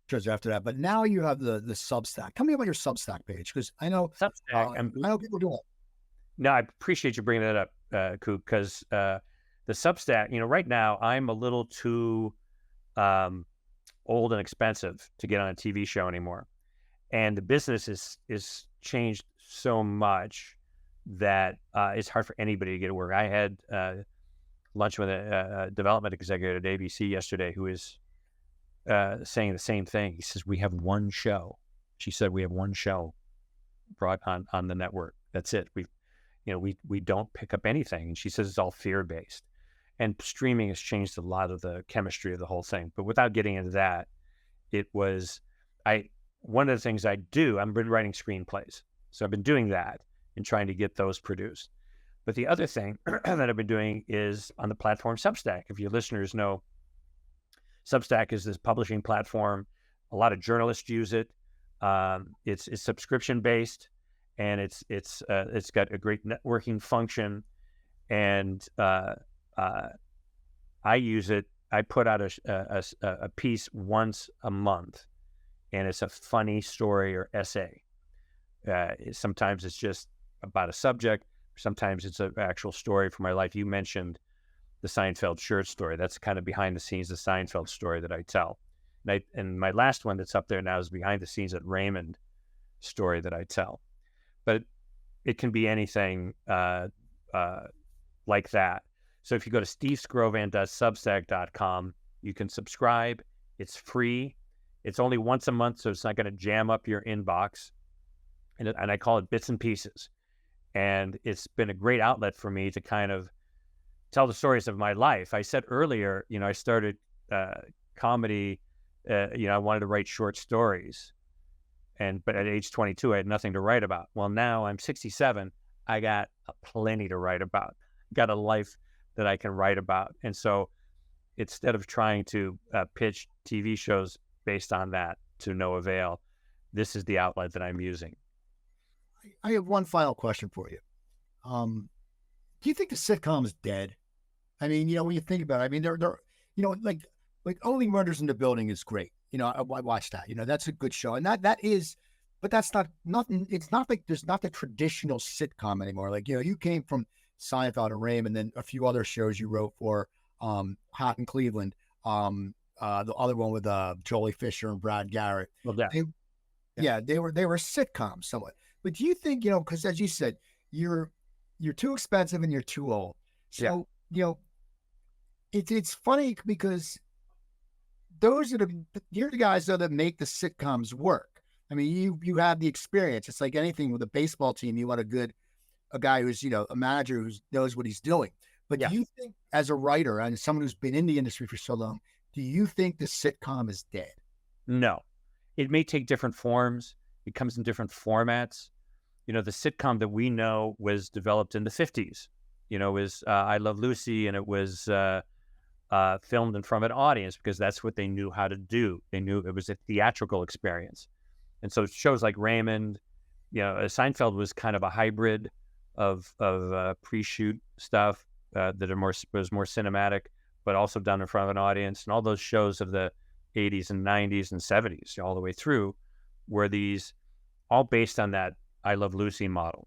shows after that, but now you have the Substack. Tell me about your Substack page, because I know I know people do it. No, I appreciate you bringing that up, Coop, because the Substack, right now I'm a little too old and expensive to get on a TV show anymore. And the business is changed so much that it's hard for anybody to get to work. I had lunch with a development executive at ABC yesterday who is saying the same thing. He says, we have one show. She said, we have one show brought on the network. That's it. We don't pick up anything. And she says it's all fear-based. And streaming has changed a lot of the chemistry of the whole thing. But without getting into that, one of the things I've been writing screenplays. So I've been doing that and trying to get those produced. But the other thing that I've been doing is on the platform Substack. If your listeners know, Substack is this publishing platform. A lot of journalists use it. It's subscription based, and it's got a great networking function. And I use it. I put out a piece once a month, and it's a funny story or essay. Sometimes it's just about a subject. Sometimes it's an actual story from my life. You mentioned the Seinfeld shirt story. That's kind of behind the scenes, the Seinfeld story that I tell. And my last one that's up there now is behind the scenes at Raymond story that I tell. But it can be anything like that. So if you go to steveskrovan.substack.com, you can subscribe. It's free. It's only once a month, so it's not going to jam up your inbox. And I call it Bits and Pieces. And it's been a great outlet for me to kind of tell the stories of my life. I said earlier, I started comedy, I wanted to write short stories. But at age 22, I had nothing to write about. Well, now I'm 67. I got plenty to write about. Got a life that I can write about. And so instead of trying to pitch TV shows based on that to no avail, this is the outlet that I'm using. I have one final question for you. Do you think the sitcom is dead? I mean, when you think about it, I mean, they're like Only Murders in the Building is great. I watched that. That's a good show, and that is, but that's nothing. It's not like there's not the traditional sitcom anymore. Like you came from Seinfeld and Raymond, and then a few other shows you wrote for, Hot in Cleveland, the other one with Jolie Fisher and Brad Garrett. Well, yeah. They were sitcoms somewhat. But do you think, because as you said, you're too expensive and you're too old. So, It's funny because you're the guys though that make the sitcoms work. I mean, you have the experience. It's like anything with a baseball team. You want a guy who's a manager who knows what he's doing. But do you think, as a writer and someone who's been in the industry for so long, do you think the sitcom is dead? No, it may take different forms. It comes in different formats. The sitcom that we know was developed in the 50s. Was I Love Lucy, and it was filmed in front of an audience because that's what they knew how to do. They knew it was a theatrical experience. And so shows like Raymond, Seinfeld was kind of a hybrid of pre-shoot stuff that was more cinematic, but also done in front of an audience. And all those shows of the 80s and 90s and 70s all the way through were these all based on that I Love Lucy model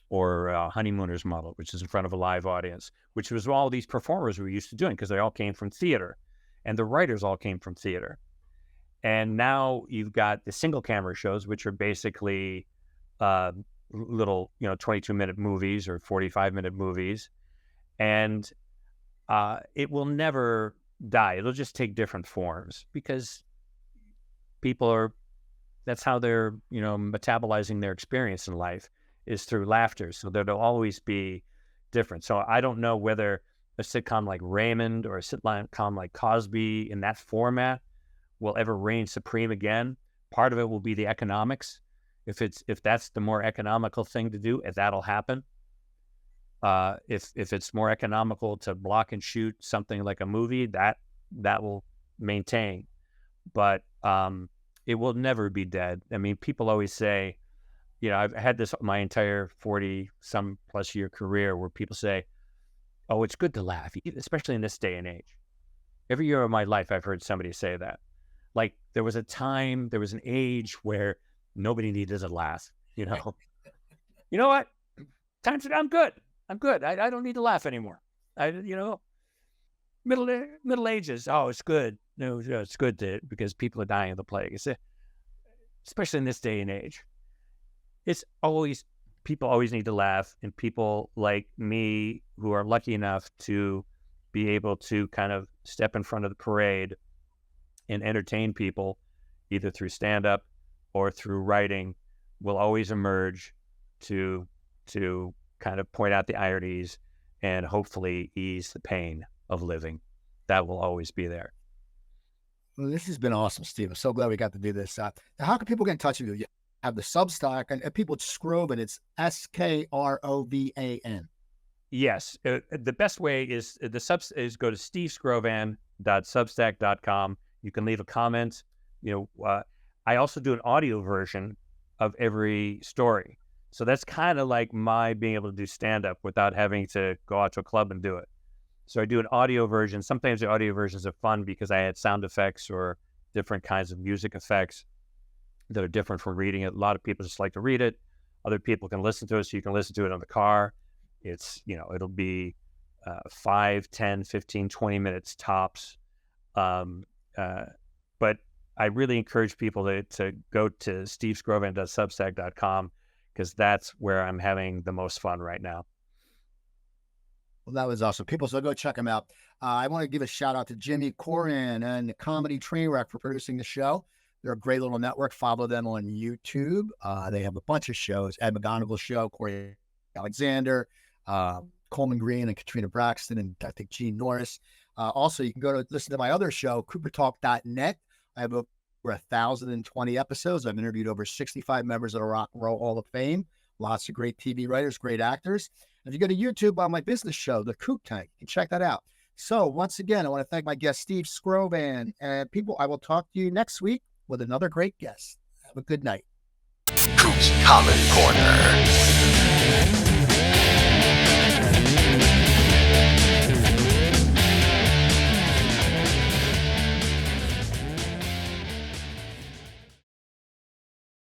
or Honeymooners model, which is in front of a live audience, which was all these performers were used to doing because they all came from theater and the writers all came from theater. And now you've got the single camera shows, which are basically little, 22-minute movies or 45-minute movies. And it will never die. It'll just take different forms because that's how they're, metabolizing their experience in life is through laughter. So there'll always be different. So I don't know whether a sitcom like Raymond or a sitcom like Cosby in that format will ever reign supreme again. Part of it will be the economics. If that's the more economical thing to do, if that'll happen. If it's more economical to block and shoot something like a movie, that will maintain. But it will never be dead. I mean, people always say, I've had this my entire 40-some plus year career where people say, oh, it's good to laugh, especially in this day and age. Every year of my life, I've heard somebody say that. Like there was an age where nobody needed to laugh, You know what? I'm good. I don't need to laugh anymore. Middle ages. Oh, it's good. No, it's good because people are dying of the plague. Especially in this day and age. People always need to laugh, and people like me who are lucky enough to be able to kind of step in front of the parade and entertain people either through stand-up or through writing will always emerge to kind of point out the ironies and hopefully ease the pain of living. That will always be there. Well, this has been awesome, Steve. I'm so glad we got to do this. Now, how can people get in touch with you? You have the Substack, and people, it's Skrovan. It's Skrovan. Yes. The best way is go to steveskrovan.substack.com. You can leave a comment. I also do an audio version of every story. So that's kind of like my being able to do stand-up without having to go out to a club and do it. So I do an audio version. Sometimes the audio versions are fun because I add sound effects or different kinds of music effects that are different from reading it. A lot of people just like to read it. Other people can listen to it, so you can listen to it in the car. It's, it'll be 5, 10, 15, 20 minutes tops. But I really encourage people to go to steveskrovan.substack.com because that's where I'm having the most fun right now. Well, that was awesome. People, so go check them out. I want to give a shout out to Jimmy Corin and the Comedy Trainwreck for producing the show. They're a great little network. Follow them on YouTube. They have a bunch of shows. Ed McGonigal's show, Corey Alexander, Coleman Green and Katrina Braxton, and I think Gene Norris. Also, you can go to listen to my other show, coopertalk.net. I have over 1,020 episodes. I've interviewed over 65 members of the Rock and Roll Hall of Fame. Lots of great TV writers, great actors. If you go to YouTube on my business show, The Coop Tank, you can check that out. So once again, I want to thank my guest, Steve Skrovan. And people, I will talk to you next week with another great guest. Have a good night. Coop's Comedy Corner.